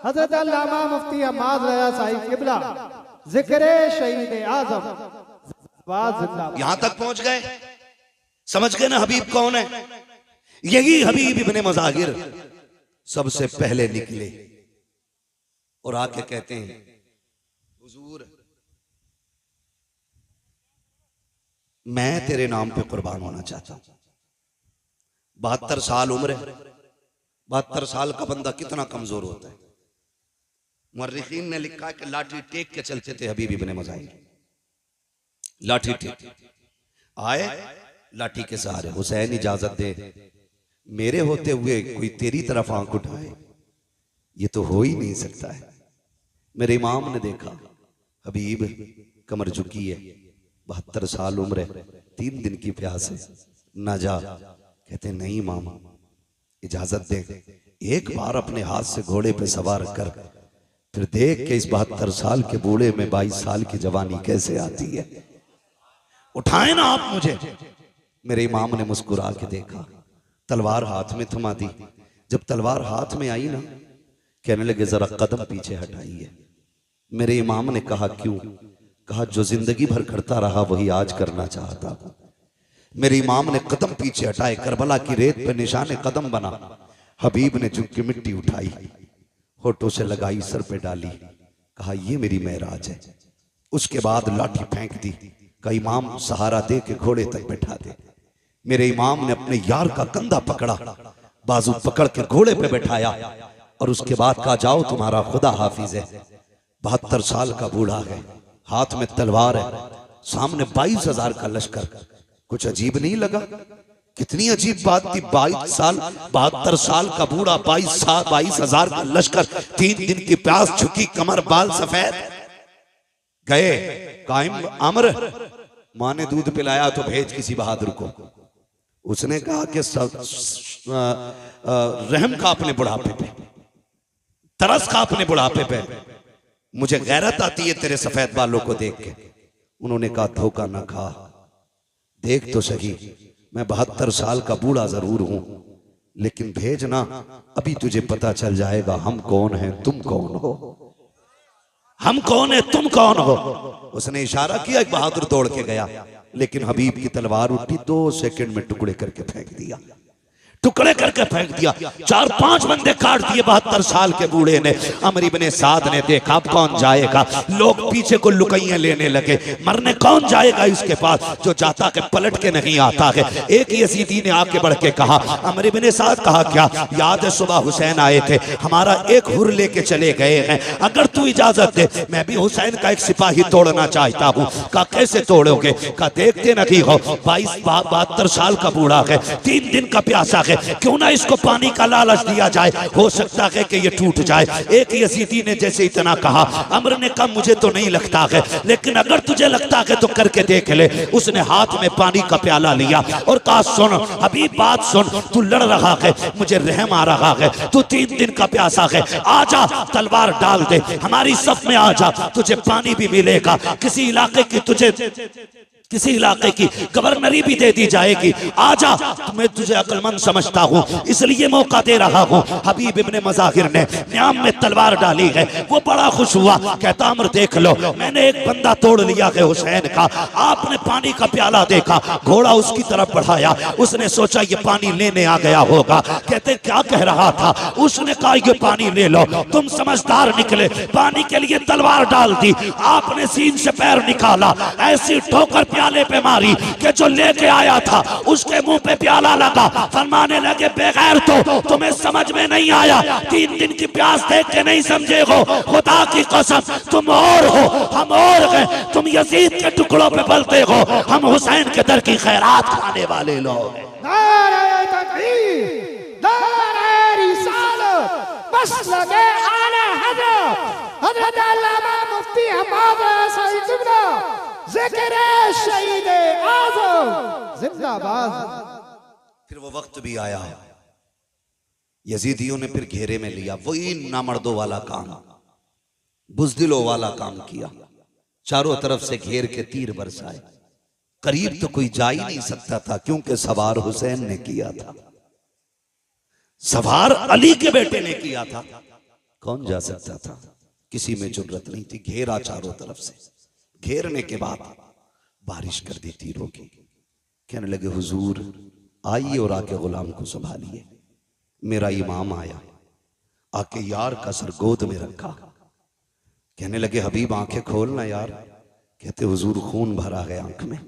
हजरत अल्लामा मुफ्ती हम्माद रज़ा साहिब किबला, जिक्र शहीद आजम जिंदाबाद। यहां तक पहुंच गए, समझ गए ना हबीब कौन है। यही हबीब इब्ने मज़ाहिर सबसे पहले निकले और आके कहते हैं हुजूर मैं तेरे नाम पे कुर्बान होना चाहता हूं। 72 साल उम्र है, 72 साल का बंदा कितना कमजोर होता है। मुर्रिखीन ने लिखा है कि लाठी टेक के चलते थे हबीब इब्ने मज़ाहिर, लाठी टेक आए, लाठी के सहारे। हुसैन इजाजत दे, मेरे होते हुए कोई तेरी तरफ आंख उठाए, ये तो हो ही नहीं सकता है। मेरे इमाम ने देखा हबीब कमर झुकी है, 72 साल उम्र है, 3 दिन की प्यास है, ना जा। कहते नहीं इमाम इजाजत दे, एक बार अपने हाथ से घोड़े पे सवार कर, फिर देख के इस 72 साल के बूढ़े में 22 साल की जवानी कैसे आती है, उठाए ना आप मुझे। मेरे इमाम ने मुस्कुरा के देखा, तलवार हाथ में थमा दी। जब तलवार हाथ में आई ना, कहने लगे जरा कदम पीछे हटाइए। मेरे इमाम ने कहा क्यों? कहा जो जिंदगी भर करता रहा वही आज करना चाहता। मेरे इमाम ने कदम पीछे हटाए, करबला की रेत पे निशाने कदम बना। हबीब ने झुक के मिट्टी उठाई, होठों से लगाई, सर पे डाली, कहा ये मेरी मेराज है। उसके बाद लाठी फेंक दी, कहा इमाम सहारा दे के घोड़े तक बैठा दे। मेरे इमाम ने अपने यार का कंधा पकड़ा, बाजू पकड़ के घोड़े पे बैठाया और उसके बाद कहा जाओ तुम्हारा खुदा हाफिज है। 72 साल का बूढ़ा है, हाथ में तलवार है, सामने 22,000 का लश्कर। कुछ अजीब नहीं लगा? कितनी अजीब बात थी। 72 साल का बूढ़ा, 22,000 का लश्कर, 3 दिन की प्यास, झुकी कमर, बाल सफेद। गए कायम अमर, माँ ने दूध पिलाया तो भेज किसी बहादुर को। उसने कहा कि रहम का अपने बुढ़ापे पे, तरस का अपने बुढ़ापे पे, मुझे गैरत आती है तेरे सफेद बालों को देख के। उन्होंने कहा धोखा ना खा, देख तो सही, मैं 72 साल का बूढ़ा जरूर हूं, लेकिन भेजना, अभी तुझे पता चल जाएगा हम कौन हैं, तुम कौन हो। हम कौन है, तुम कौन हो। उसने इशारा किया, एक बहादुर दौड़ के गया, लेकिन हबीब की तलवार उठी, 2 सेकंड में टुकड़े करके फेंक दिया, टुकड़े करके फेंक दिया। 4-5 बंदे काट दिए 72 साल के बूढ़े ने। अमर इब्ने साद ने देखा अब कौन जाएगा, लोग पीछे को लुकैया लेने लगे, मरने कौन जाएगा इसके पास, जो जाता के पलट के नहीं आता है। एक यजीदी ने आके बढ़ के कहा, अमर इब्ने साद, कहा क्या याद है सुबह हुसैन आए थे, हमारा एक हुर लेके चले गए हैं, अगर तू इजाजत दे मैं भी हुसैन का एक सिपाही तोड़ना चाहता हूँ। कहा कैसे तोड़ोगे? कहा देखते नहीं हो 72 साल का बूढ़ा है, 3 दिन का प्यासा, क्यों ना इसको पानी का लालच दिया जाए, हो सकता है कि ये टूट जाए। एक यजीदी ने जैसे इतना कहा, अमर ने कहा मुझे तो नहीं लगता है, लेकिन अगर तुझे लगता है तो करके देख ले। उसने हाथ में पानी का प्याला लिया और कहा सुन अभी बात सुन, तू लड़ रहा है, मुझे रहम आ रहा है, तू 3 दिन का प्यासा है, आजा तलवार डाल दे, हमारी सफ में आजा, तुझे पानी भी मिलेगा, किसी इलाके की गवर्नरी भी दे दी जाएगी, आजा, मैं तुझे अक्लमंद समझता हूँ इसलिए मौका दे रहा हूँ। हबीब इब्ने मज़ाहिर ने न्याम में तलवार डाली है, वो बड़ा खुश हुआ, कहता अमर देख लो मैंने एक बंदा तोड़ लिया है हुसैन का। आपने पानी का प्याला देखा, घोड़ा उसकी तरफ बढ़ाया, उसने सोचा ये पानी लेने आ गया होगा। कहते क्या कह रहा था? उसने कहा ये पानी ले लो, तुम समझदार निकले, पानी के लिए तलवार डाल दी, आपने सीन से पैर निकाला, ऐसी ठोकर प्याले पे मारी कि जो लेके आया था उसके मुंह पे प्याला लगा। फरमाने लगे बेगैर तो तुम्हें समझ में नहीं आया, 3 दिन की प्यास देख के नहीं समझे हो, खुदा की कसम तुम और हो हम और हैं, तुम यजीद के टुकड़ों पे पलते हो, हम हुसैन के दर की खैरात खाने वाले लोग हैं। नारे तकबीर, नारे रिसालत, मसलके आला हज़रत, हज़रत अल्लामा मुफ्ती हम्माद साहिब क़िबला, ज़िक्र शहीद आज़म जिंदाबाद। फिर वो वक्त भी आया, यजीदियों ने फिर घेरे में लिया, वही नामर्दों वाला काम, बुज़दिलों वाला काम किया। चारों तरफ से घेर के तीर बरसाए, करीब तो कोई जा ही नहीं सकता था, क्योंकि सवार हुसैन ने किया था, सवार अली के बेटे ने किया था। कौन जा सकता था? किसी में जुर्रत नहीं थी। घेरा चारों तरफ से, घेरने के बाद बारिश कर दी तीरों की। कहने लगे हुजूर आइए और आके गुलाम को संभालिए। मेरा इमाम आया, आके यार का सर गोद में रखा। कहने लगे हबीब आंखें खोलना यार। कहते हुजूर खून भरा है आंख में।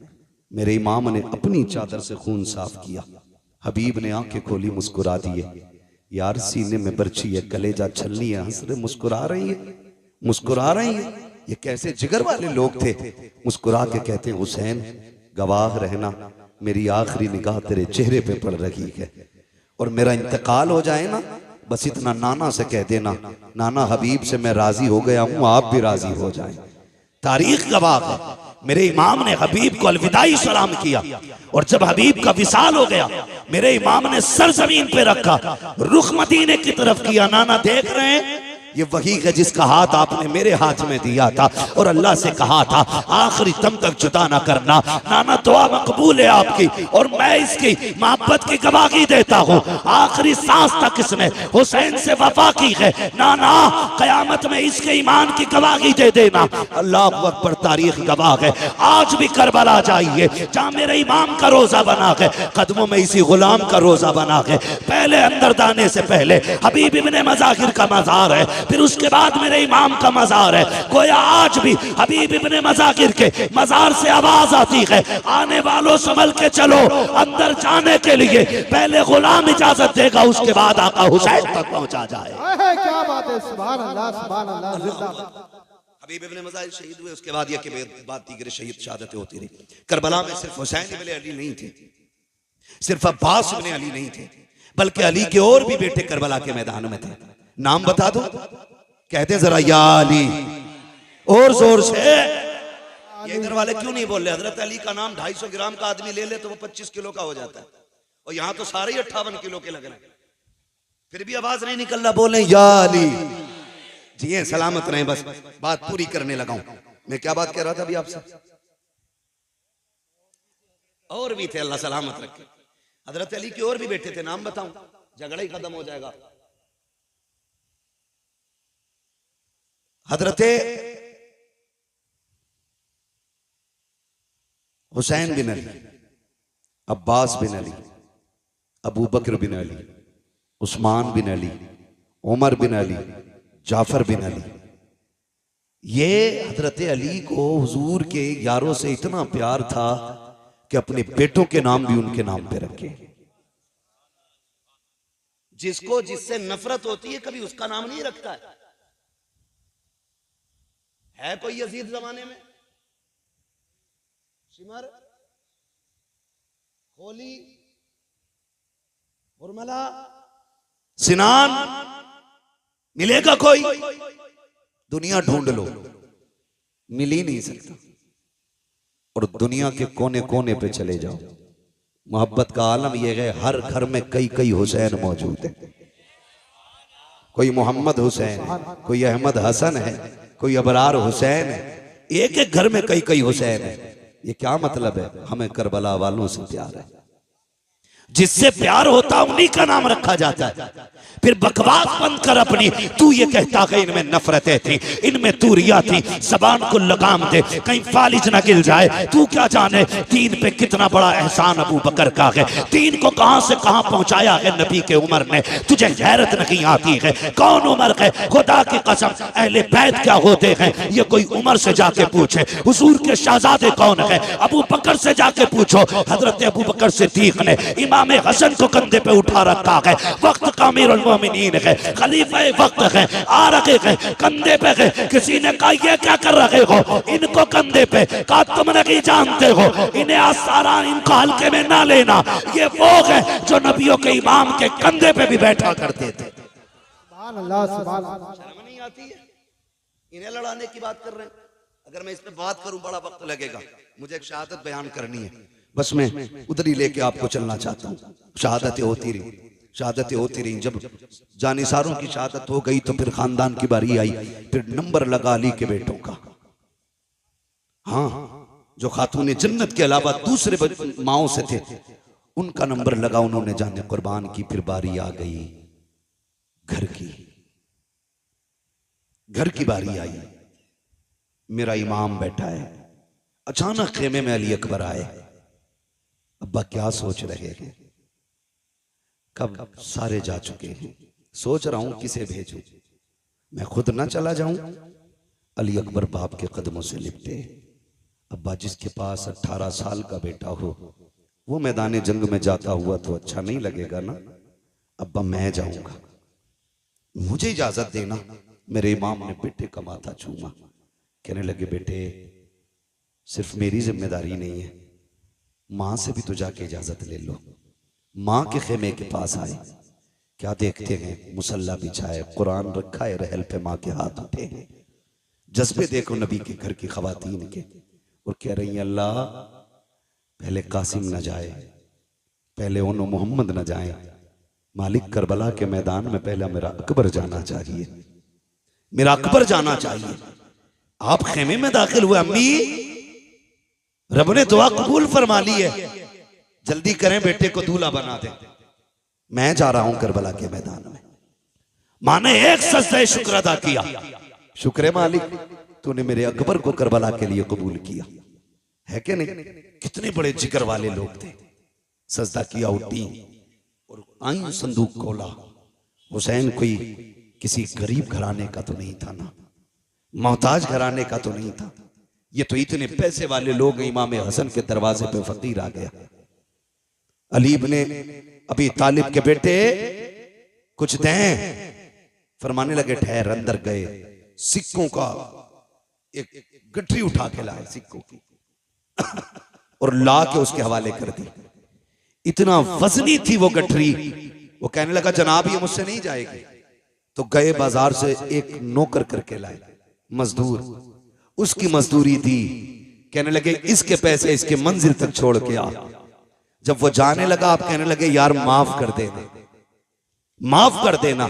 मेरे इमाम ने अपनी चादर से खून साफ किया। हबीब ने आंखें खोली, मुस्कुरा दिए। यार सीने में बर्छी है, कलेजा छलनी है, हंस रहे, मुस्कुरा रही है, मुस्कुरा रही है। ये कैसे जिगर वाले लोग थे। मुस्कुरा के कहते हुसैन गवाह रहना, मेरी आखिरी निगाह तेरे चेहरे पे पड़ रही है, और मेरा इंतकाल हो जाए ना, बस इतना नाना से कह देना, नाना हबीब से मैं राजी हो गया हूं, आप भी राजी हो जाएं। तारीख गवाह है, मेरे इमाम ने हबीब को अलविदाई सलाम किया, और जब हबीब का विसाल हो गया, मेरे इमाम ने सर जमीन पे रखा, रुख मदीने की तरफ किया। नाना देख रहे हैं, ये वही है जिसका हाथ आपने मेरे हाथ में दिया था, और अल्लाह से कहा था आखिरी दम तक जुदा ना करना। नाना दुआ मकबूल है आपकी, और मैं इसकी मोहब्बत की गवाही देता हूँ। आखिरी सांस तक इसने हुसैन से वफा की है। नाना कयामत में इसके ईमान की गवाही दे देना। अल्लाह अकबर, तारीख गवाह है। आज भी करबला जाइए, जहाँ मेरे इमाम का रोजा बना है, कदमों में इसी गुलाम का रोजा बना है। पहले अंदर जाने से पहले हबीब इब्ने मज़ाहिर का मज़ार है, फिर उसके बाद मेरे इमाम का मज़ार है। गोया आज भी हबीब इब्ने मज़ाहिर के मज़ार से आवाज आती है, आने वालों संभल के चलो। अंदर जाने के लिए पहले गुलाम इजाजत देगा, उसके बाद आका हुसैन तक पहुंचा जाए। क्या बात है, सुभान अल्लाह, सुभान अल्लाह, जिंदाबाद। हबीब इब्ने मज़ाहिर शहीद हुए, उसके बाद ये कि बात दीगर शहीद शहादतें होती रही। करबला में सिर्फ हुसैन इब्ने अली नहीं थे, सिर्फ अब्बास इब्ने अली नहीं थे, बल्कि अली के और भी बेटे करबला के मैदान में थे। नाम बता दो, कहते जरा या अली, और जोर से। ये इधर वाले क्यों नहीं बोल रहे? हजरत अली का नाम 250 ग्राम का आदमी ले ले तो वो 25 किलो का हो जाता है, और यहां तो सारे ही 58 किलो के लग रहे हैं, फिर भी आवाज नहीं निकल रहा। बोले या अली। जी सलामत रहे, बस बात पूरी करने लगा हूं। मैं क्या बात कह रहा था अभी आपसे? और भी थे, अल्लाह सलामत रखे। हजरत अली के और भी बेटे थे, नाम बताऊं? झगड़ा ही खत्म हो जाएगा। हजरत हुसैन बिन अली, अब्बास बिन अली, अबू बकर बिन अली, उस्मान बिन अली, उमर बिन अली, जाफर बिन अली। ये हजरत अली को हुजूर के यारों से इतना प्यार था कि अपने बेटों के नाम भी उनके नाम पे रखे। जिसको जिससे नफरत होती है कभी उसका नाम नहीं रखता है कोई यजीद जमाने में? शिमर, होली, उर्मला, सिनान मिलेगा कोई? दुनिया ढूंढ लो, मिल ही नहीं सकता। और दुनिया के कोने कोने पे चले जाओ, मोहब्बत का आलम यह है, हर घर में कई कई हुसैन मौजूद है। कोई मोहम्मद हुसैन है, कोई अहमद हसन है, कोई अबरार हुसैन है। एक एक घर में कई कई हुसैन है। ये क्या मतलब है? हमें करबला वालों से प्यार है। जिससे प्यार होता उन्हीं का नाम रखा जाता है। फिर बकवास बंद कर अपनी। तू ये कहता कि इनमें नफरतें थी, इनमें दूरियां थी, जबान को लगाम दे, कहीं फालिज न गिल जाए। तू क्या जाने दीन पे कितना बड़ा एहसान अबू बकर का है। दीन को कहां से कहां पहुंचाया है नबी के उमर ने। तुझे गैरत नहीं आती है? कौन उमर है? खुदा की कसम, अहले बैत क्या होते हैं ये कोई उमर से जाके पूछे। हुजूर के शहजादे कौन है? अबू बकर से जाके पूछो। हजरत अबू बकर सिद्दीक ने इमाम इमाम हसन को कंधे पे उठा रखा है, वक्त का अमीरुल मोमिनीन है, खलीफा वक्त है, आ रखे हैं कंधे पे है। किसी ने कहा ये क्या कर रहे हो इनको कंधे पे, कहा तुम नहीं जानते हो इन्हें आसारा इनको हल्के में ना लेना, ये वो है जो नबियों के इमाम के कंधे पे भी बैठा करते थे। सुभान अल्लाह, सुभान अल्लाह। शर्म नहीं आती है? इन्हें लड़ाने की बात कर रहे हैं। अगर मैं इस पे बात करूं बड़ा वक्त लगेगा, मुझे एक शहादत बयान करनी है, बस मैं उधर ही लेके आपको चलना चाहता हूँ। शहादतें होती रही, शहादतें होती रही। जब जानिसारों की शहादत हो गई तो फिर खानदान की बारी आई, फिर नंबर लगा अली के बेटों का। हाँ, जो खातून जन्नत के अलावा दूसरे माओं से थे उनका नंबर लगा, उन्होंने जाने कुर्बान की। फिर बारी आ गई घर की, घर की बारी आई। मेरा इमाम बैठा है, अचानक खेमे में अली अकबर आए। अब्बा क्या सोच रहे हैं? कब सारे जा चुके हैं, सोच रहा हूं किसे भेजूं, मैं खुद ना चला जाऊं। अली अकबर बाप के कदमों से लिपटे। अब्बा, जिसके पास 18 साल का बेटा हो वो मैदान जंग में जाता हुआ तो अच्छा नहीं लगेगा ना। अब्बा, मैं जाऊंगा, मुझे इजाजत देना। मेरे इमाम ने बेटे का माथा छूमा, कहने लगे बेटे सिर्फ मेरी जिम्मेदारी नहीं है, मां से भी तो जाके इजाजत ले लो। मां के खेमे के पास आए, क्या देखते हैं? मुसल्ला बिछाए, कुरान रखा है, रहल पे मां के हाथ उठे हैं। जज्बे देखो नबी के घर की खवातीन के, और कह रही हैं अल्लाह पहले कासिम न जाए, पहले उन्हों मोहम्मद न जाए, मालिक करबला के मैदान में पहला मेरा अकबर जाना चाहिए, मेरा अकबर जाना चाहिए। आप खेमे में दाखिल हुए, अम्मी रब ने दुआ कबूल फरमा ली है, जल्दी करें बेटे को दूल्हा बना दें, मैं जा रहा हूं करबला के मैदान में। मां ने एक सजदा शुक्र अदा किया, शुक्र मालिक तूने मेरे अकबर को करबला के लिए कबूल किया है कि नहीं। कितने बड़े जिगर वाले लोग थे। सजदा किया, उठी और आई, संदूक खोला। हुसैन कोई किसी गरीब घराने का तो नहीं था ना, मोहताज घराने का तो नहीं था, ये तो इतने पैसे वाले लोग। इमाम हसन के दरवाजे पे फकीर आ गया। अली इब्ने अबी तालिब के बेटे कुछ दें, फरमाने लगे ठहर। अंदर गए, सिक्कों का एक गठरी उठा के लाए सिक्कों की और ला के उसके हवाले कर दी। इतना वजनी थी वो गठरी। वो कहने लगा जनाब ये मुझसे नहीं जाएगी। तो गए बाजार से एक नौकर करके लाए, मजदूर, उसकी मजदूरी दी। कहने लगे इसके पैसे इसके मंजिल तक छोड़ के आ। जब वो जाने लगा आप कहने लगे यार माफ कर देना, माफ कर देना।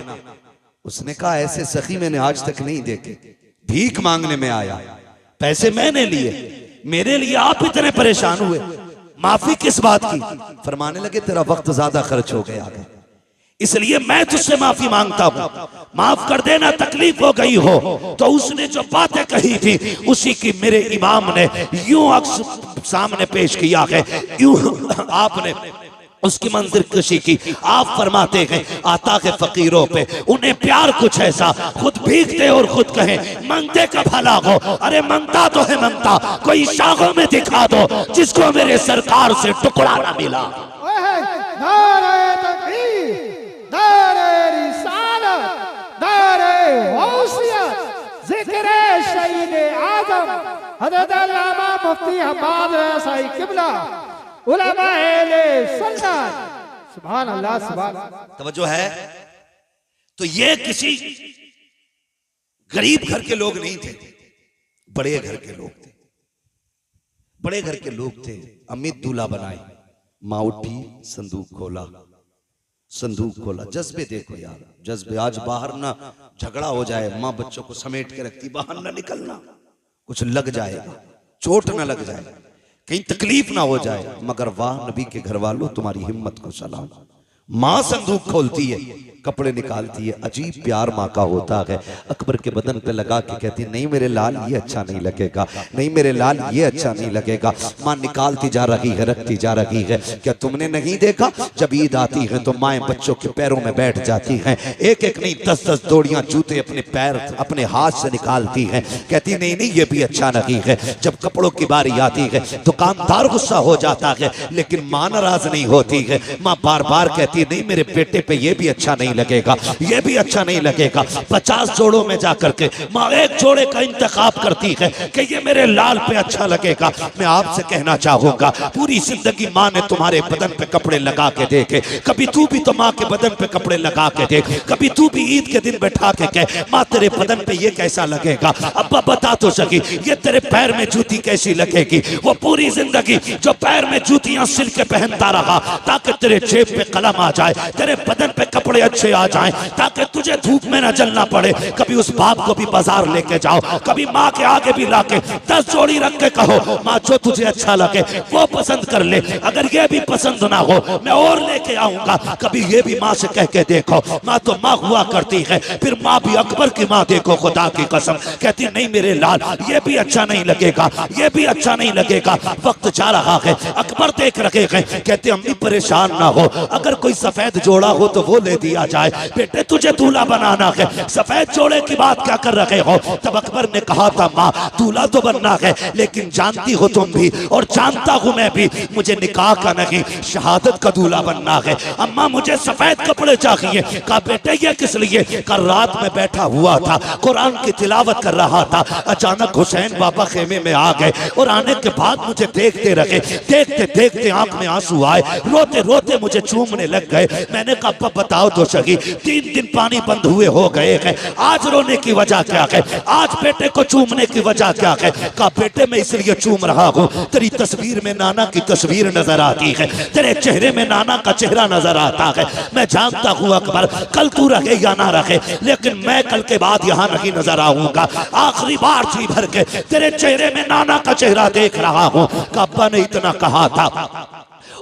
उसने कहा ऐसे सखी मैंने आज तक नहीं देखे, भीख मांगने में आया, पैसे मैंने लिए, मेरे लिए आप इतने परेशान हुए, माफी किस बात की? फरमाने लगे तेरा वक्त ज्यादा खर्च हो गया है, इसलिए मैं तुझसे माफी मांगता हूं, माफ कर देना, तकलीफ हो गई हो। तो उसने जो बातें कही थी उसी की मेरे इमाम ने यूं अक्स सामने पेश किया है, यूं आपने उसकी मंजिल कशी की। आप फरमाते हैं आता है फकीरों पे उन्हें प्यार कुछ ऐसा, खुद भीगते और खुद कहें मांगते का भला हो। अरे मांगता तो है मांगता, कोई शाखों में दिखा दो जिसको मेरे सरकार से टुकड़ा ना मिला। नारे तकबीर, नारे रिसालत, नारे गौसियत, जिक्र शहीद आजम हज़रत अल्लामा मुफ्ती हम्माद रज़ा साहिब किबला, उलमाए सुन्नत। सुभान अल्लाह, सुभान। तवज्जो है। तो ये किसी गरीब घर के लोग नहीं थे, बड़े घर के लोग थे, बड़े घर के लोग थे। अमित दूल्हा बनाए, माँ उठी, संदूक खोला, संदूक खोला। जज्बे देखो यार, जज्बे। आज बाहर ना झगड़ा हो जाए, माँ बच्चों को समेट के रखती, बाहर ना निकलना, कुछ लग जाएगा, चोट ना लग जाए, कहीं तकलीफ ना हो जाए। मगर वाह नबी के घर वालों तुम्हारी हिम्मत को सलाम, मां संदूक खोलती है, कपड़े निकालती है, अजीब प्यार माँ का होता है। अकबर के बदन पे लगा के कहती नहीं मेरे लाल ये अच्छा नहीं लगेगा, नहीं मेरे लाल ये अच्छा नहीं लगेगा। माँ निकालती जा रही है, रखती जा रही है। क्या तुमने नहीं देखा जब ईद आती है तो माएँ बच्चों के पैरों में बैठ जाती हैं, एक एक नहीं 10-10 जोड़ियां जूते अपने पैर अपने हाथ से निकालती हैं। कहती नहीं नहीं ये भी अच्छा नहीं है। जब कपड़ों की बारी आती है दुकानदार गुस्सा हो जाता है, लेकिन माँ नाराज नहीं होती है। माँ बार बार कहती नहीं मेरे बेटे पे ये भी अच्छा नहीं लगेगा, ये भी अच्छा नहीं लगेगा। 50 जोड़ों में जाकर के माँ एक जोड़े का इंतखाब करती है कि ये मेरे लाल पे अच्छा लगेगा। मैं आपसे कहना चाहूंगा पूरी जिंदगी माँ ने तुम्हारे बदन पे कपड़े लगा के देखे, कभी तू भी तो माँ के बदन पे कपड़े लगा के देख, कभी तू भी ईद के दिन बैठा के कह माँ तेरे बदन पे ये कैसा लगेगा। अब्बा बता तो सकी ये तेरे पैर में जूती कैसी लगेगी। वो पूरी जिंदगी जो पैर में जूतियां सिल के पहनता रहा ताकि तेरे जेब पे कलम आ जाए, तेरे बदन पे कपड़े अच्छे आ जाएं, ताकि तुझे धूप में न जलना पड़े। कभी उस बाप को भी बाजार लेके जाओ, कभी माँ के आगे भी लाके 10 जोड़ी रख के कहो माँ जो तुझे अच्छा लगे वो पसंद कर ले, अगर ये भी पसंद ना हो मैं और लेके आऊंगा। कभी ये भी माँ से कह के देखो, माँ तो माँ हुआ करती है। फिर माँ भी अकबर की माँ देखो खुदा की कसम कहती नहीं मेरे लाल ये भी अच्छा नहीं लगेगा, ये भी अच्छा नहीं लगेगा। वक्त जा रहा है, अकबर देख रखे हैं, कहते अम्मी परेशान ना हो, अगर कोई सफेद जोड़ा हो तो वो ले दिया जाए। बेटे तुझे दूल्हा बनाना है, सफेद जोड़े की बात क्या कर रहे हो। तब अकबर ने कहा था माँ दूल्हा तो बनना है, लेकिन जानती हो तुम भी और जानता हूं मैं भी मुझे निकाह का नहीं शहादत का दूल्हा बनना है। अम्मा मुझे सफेद कपड़े चाहिए। कहा बेटे ये किस लिए। कल रात में बैठा हुआ था कुरान की तिलावत कर रहा था, अचानक हुसैन बाबा खेमे में आ गए और आने के बाद मुझे देखते रहे, देखते देखते आंख में आंसू आए, रोते रोते मुझे चूमने लग गए। मैंने कहा अब्बा बताओ तो सही 3 दिन पानी बंद हुए हो गए हैं, आज रोने की वजह क्या है, आज बेटे को चूमने की वजह क्या है। कहा बेटे मैं इसलिए चूम रहा हूँ तेरी तस्वीर में नाना की तस्वीर नजर आती है, तेरे चेहरे में नाना का चेहरा नजर आता है। मैं जानता हूँ अकबर कल तू रहे या ना रहे, लेकिन मैं कल के बाद यहाँ नहीं नजर आऊंगा। आखिरी बार जी भर के तेरे चेहरे में नाना का चेहरा देख रहा हूँ। अब्बा ने इतना कहा था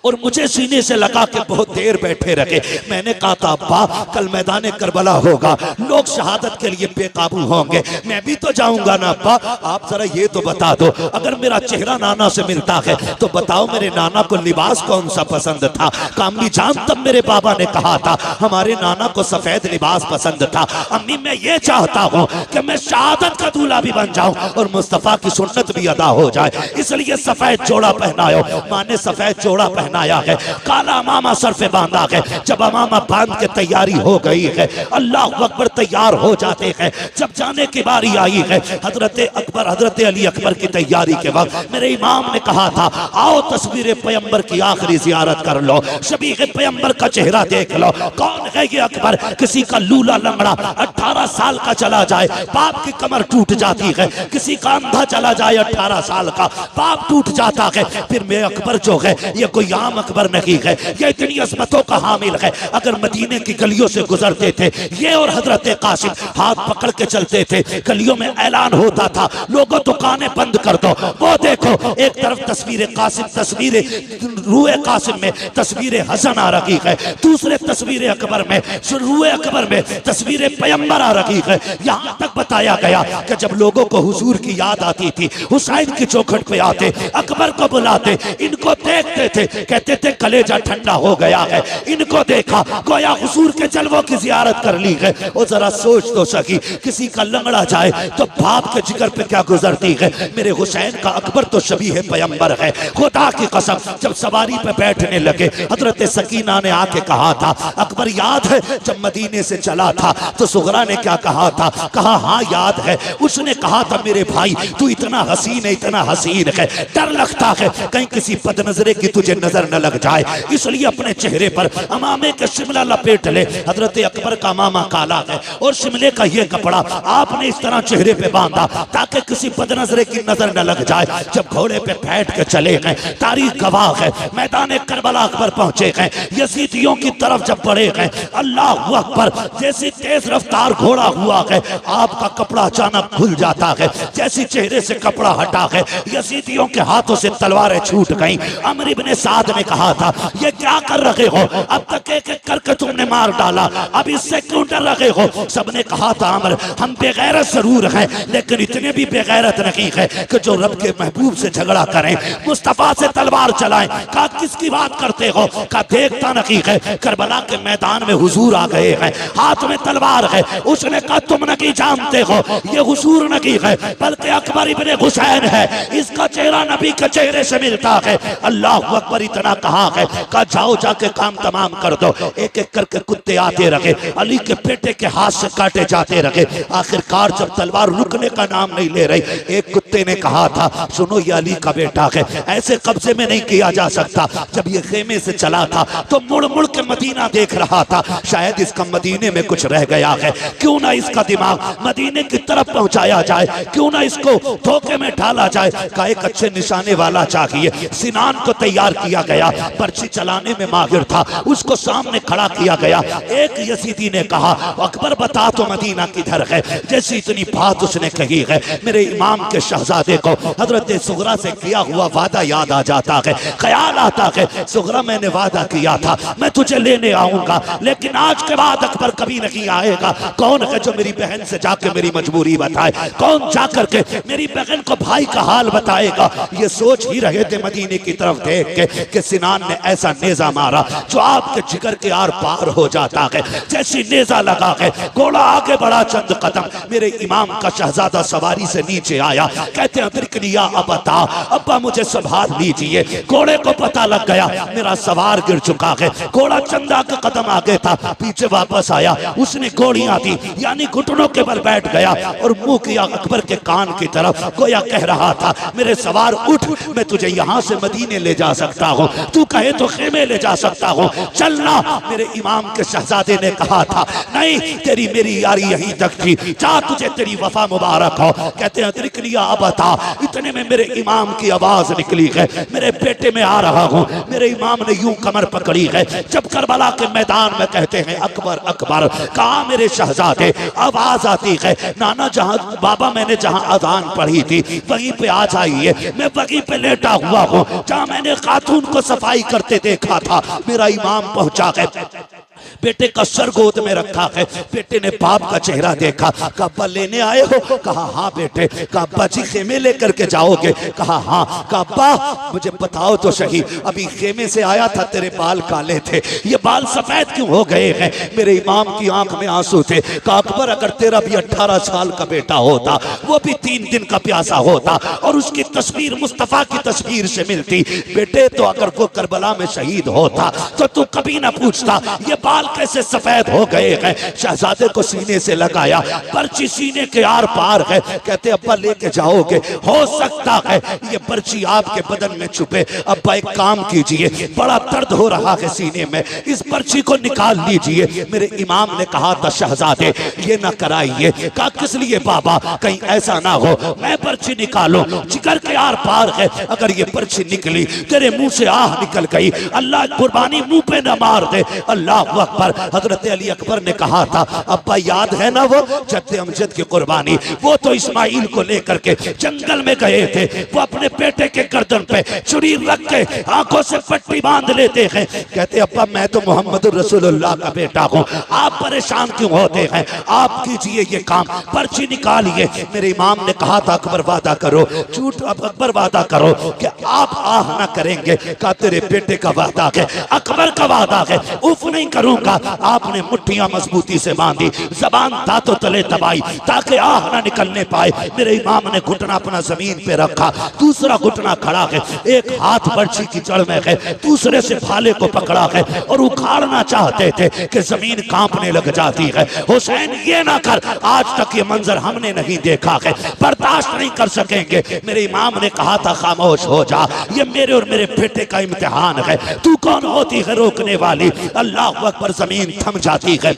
और मुझे सीने से लगा के बहुत देर बैठे रखे। मैंने कहा था अब्बा कल मैदान करबला होगा, लोग शहादत के लिए बेकाबू होंगे, मैं भी तो जाऊंगा ना। अब्बा आप जरा ये तो बता दो अगर मेरा चेहरा नाना से मिलता है तो बताओ मेरे नाना को लिबास कौन सा पसंद था। अम्मी जान तब मेरे बाबा ने कहा था हमारे नाना को सफेद लिबास पसंद था। अम्मी मैं ये चाहता हूँ कि मैं शहादत का दूल्हा भी बन जाऊं और मुस्तफा की सुन्नत भी अदा हो जाए, इसलिए सफेद जोड़ा पहनायो। माँ ने सफेद जोड़ा पहनाया है, काला अमामा सर पे बांधा है। जब अमामा बांध के तैयारी हो गई है, अल्लाह अकबर तैयार हो जाते हैं। जब जाने की बारी आई है हजरत अकबर हजरत अली अकबर की तैयारी के वक्त मेरे इमाम ने कहा था आओ तस्वीर पैगंबर की आखिरी जियारत कर लो, शबीह पैगंबर का चेहरा देख लो। कौन है ये अकबर। किसी का लूला लंगड़ा 18 साल का चला जाए बाप की कमर टूट जाती है, किसी का अंधा चला जाए 18 साल का बाप टूट जाता है। फिर मैं अकबर जो है ये कोई आम अकबर नहीं है, ये इतनी अजमतों का हामिल है। अगर मदीने की गलियों से गुजरते थे ये और हजरत कासिम हाथ पकड़ के चलते थे, गलियों में ऐलान होता था लोगों दुकानें बंद कर दो। वो देखो एक तरफ तस्वीर कासिम तस्वीर रूए कासिम में तस्वीर हसन आ रही है, दूसरे तस्वीर अकबर में रूए अकबर में तस्वीर पैगंबर आ रही है। यहाँ तक बताया गया कि जब लोगों को हुजूर की याद आती थी हुसैन की चौखट पे आते अकबर को बुलाते, इनको देखते थे कहते थे कलेजा ठंडा हो गया है, इनको देखा गोया हुजूर के जलवों की जियारत कर ली है। और जरा सोच तो सकी किसी का लंगड़ा जाए तो बाप के जिगर पे क्या गुजरती है। मेरे हुसैन का अकबर तो शबीह पैगंबर है। खुदा की कसम जब सवारी पे बैठने लगे हजरत सकीना ने आके कहा था अकबर याद है जब मदीने से चला था तो सुगरा ने क्या कहा था। कहा हाँ याद है। उसने कहा था मेरे भाई तू इतना हसीन है, इतना हसीन है, डर लगता है कहीं किसी बदनजरे की तुझे नजर न लग जाए, इसलिए अपने चेहरे पर अमामे के शिमला लपेट ले। हजरत अकबर का मामा काला है और शिमले का ये कपड़ा आपने इस तरह चेहरे पे बांधा ताकि किसी बदनजरे की नजर न लग जाए। जब घोड़े पे बैठ के चले गए तारीख गवाह है मैदान करबला अकबर पहुंचे गए, यजीदियों की तरफ जब बढ़े गए अल्लाह अकबर जैसी तेज रफ्तार घोड़ा हुआ है आपका कपड़ा अचानक खुल जाता है, जैसी चेहरे से कपड़ा हटा है यजीदियों के हाथों से तलवारें छूट गई। अमर इब्ने साद साद ने कहा था ये क्या कर रहे हो, अब तक एक एक करके तुमने मार डाला, अब इससे क्यों डर रहे हो। सबने कहा था अमर हम बेगैरत जरूर हैं लेकिन इतने भी बेगैरत नहीं है कि जो रब के महबूब से झगड़ा करें, मुस्तफा से तलवार चलाएं। कहा किसकी बात करते हो, कहा देखता नहीं है करबला के मैदान में हुजूर आ गए हैं, हाथ में तलवार है। उसने कहा तुम नहीं जानते हो ये हुजूर नहीं है बल्कि अकबर इब्ने हुसैन है, इसका चेहरा नबी के चेहरे से मिलता है। अल्लाह अकबर इतना कहा है, कहा जाओ जाके काम तमाम कर दो। एक एक करके कुत्ते आते रहे, अली के पेटे के हाथ से काटे जाते रहे। आखिरकार जब तलवार रुकने का नाम नहीं ले रही, एक कुत्ते ने कहा था सुनो ये अली का बेटा है, ऐसे कब्जे में नहीं किया जा सकता। जब ये खेमे से चला था तो मुड़ मुड़ के मदीना देख रहा था, शायद इसका मदीने में कुछ रह गया है, क्यों ना इसका दिमाग मदीने की तरफ पहुंचाया जाए, क्यों ना इसको धोखे में डाला जाए। का एक अच्छे निशाने वाला चाहिए। सिनान को तैयार किया गया, पर्ची चलाने में माहिर था, उसको सामने खड़ा किया गया। एक यजीदी ने कहा अकबर बता तो मदीना किधर है। जैसे इतनी बात उसने कही है, मेरे इमाम के शहजादे को हजरत सुगरा से किया हुआ वादा याद आ जाता है। ख्याल आता है सुगरा मैंने वादा किया था मैं तुझे लेने आऊंगा, लेकिन आज के बाद अकबर कभी नहीं आएगा। कौन है जो मेरी बहन से जाके मेरी मजबूरी बताए, कौन जाकर के मेरी बहन को भाई का हाल बताएगा। ये सोच ही रहे थे मदीने की तरफ देख के कि सिनान ने ऐसा नेजा मारा जो आपके जिगर के आर पार हो जाता है। जैसी नेजा लगा है घोड़ा आगे बढ़ा चंद कदम, मेरे इमाम का शहजादा सवारी से नीचे आया। कहते हैं तिरकनिया अबता, अब्बा मुझे संभाल लीजिए। घोड़े को पता लग गया मेरा सवार गिर चुका है। घोड़ा चंदा के कदम आगे था, पीछे वापस आया, उसने गोलियां दी यानी घुटनों के बल बैठ गया और मुंह किया अकबर के कान की तरफ, गोया कह रहा था मेरे सवार उठ, मैं तुझे यहाँ से मदीने ले जा सकता हूँ, तू कहे तो खेमे ले जा सकता हूँ, चलना। मेरे इमाम के शहजादे ने कहा था नहीं तेरी मेरी यारी यहीं तक थी, जा तुझे तेरी वफा मुबारक हो। कहते हैं तिरकनिया अबता, इतने में मेरे इमाम की आवाज निकली है, मेरे बेटे में आ रहा हूँ। मेरे इमाम ने यूं कमर पकड़ी है, जब करबला के मैदान में कहते हैं अकबर अकबर, कहा मेरे शहजादे, आवाज आती है नाना जहां बाबा मैंने जहां अजान पढ़ी थी वहीं पे आ जाइए, मैं वहीं पे लेटा हुआ हूँ जहां मैंने खातून को सफाई करते देखा था। मेरा इमाम पहुंचा है, बेटे का सर गोद में रखा है। बेटे ने बाप का चेहरा देखा, कहा अब्बा लेने आए हो, कहा हाँ बेटे। कहा अब्बा जी खेमे लेकर के जाओगे, कहा हाँ। कहा अब्बा मुझे बताओ तो सही, अभी खेमे से आया था तेरे बाल काले थे, ये बाल सफेद क्यों हो गए हैं। मेरे इमाम की आंख में आंसू थे। कहा अकबर अगर तेरा भी 18 साल का बेटा होता, वो भी 3 दिन का प्यासा होता और उसकी तस्वीर मुस्तफा की तस्वीर से मिलती बेटे, तो अगर वो करबला में शहीद होता तो तू कभी ना पूछता ये बाल कैसे सफेद हो गए हैं। शहजादे को सीने से लगाया, पर्ची सीने के आर पार है। कहते अब्बा लेके जाओगे, हो सकता है ये पर्ची आपके बदन में छुपे। अब्बा एक काम कीजिए, बड़ा दर्द हो रहा है सीने में, इस पर्ची को निकाल लीजिए। मेरे इमाम ने कहा था शहजादे ये ना कराइए। कहा किस लिए बाबा, कहीं ऐसा ना हो मैं पर्ची निकालूं, जिगर के आर पार है, अगर ये पर्ची निकली तेरे मुंह से आह निकल गई, अल्लाह कुर्बानी मुंह पे न मार दे। अल्लाह अकबर। हजरत अली अकबर ने कहा था अब्बा याद है ना वो जद्दे अमजद की कुर्बानी, वो तो इस्माइल को लेकर के जंगल में गए थे, वो अपने बेटे के गर्दन पे छुरी रख के आंखों से पट्टी बांध लेते हैं। कहते अब्बा मैं तो मोहम्मद रसूलुल्लाह का बेटा हूँ, आप परेशान क्यों होते हैं, आप कीजिए ये काम, पर्ची निकालिए। मेरे इमाम ने कहा था अकबर वादा करो, झूठ अकबर वादा करो कि आप आह ना करेंगे। कहा तेरे बेटे का वादा है, अकबर का वादा है, उफ नहीं करूंगा। आपने मुट्ठियां मजबूती से बांधी, जबान दांतों तले दबाई ताकि आह ना निकलने पाए। मेरे इमाम ने घुटना अपना जमीन पे रखा, दूसरा घुटना खड़ा है, एक हाथ पर्ची की जड़ में है, दूसरे से भाले को पकड़ा है और उखाड़ना चाहते थे कि जमीन कांपने लग जाती है। हुसैन ये ना कर, आज तक ये मंजर हमने नहीं देखा है, बर्दाश्त नहीं कर सकेंगे। मेरे इमाम ने कहा था खामोश हो जा, ये मेरे और मेरे बेटे का इम्तिहान है, तू कौन होती है रोकने वाली। अल्लाह अकबर, जमीन थम जाती है।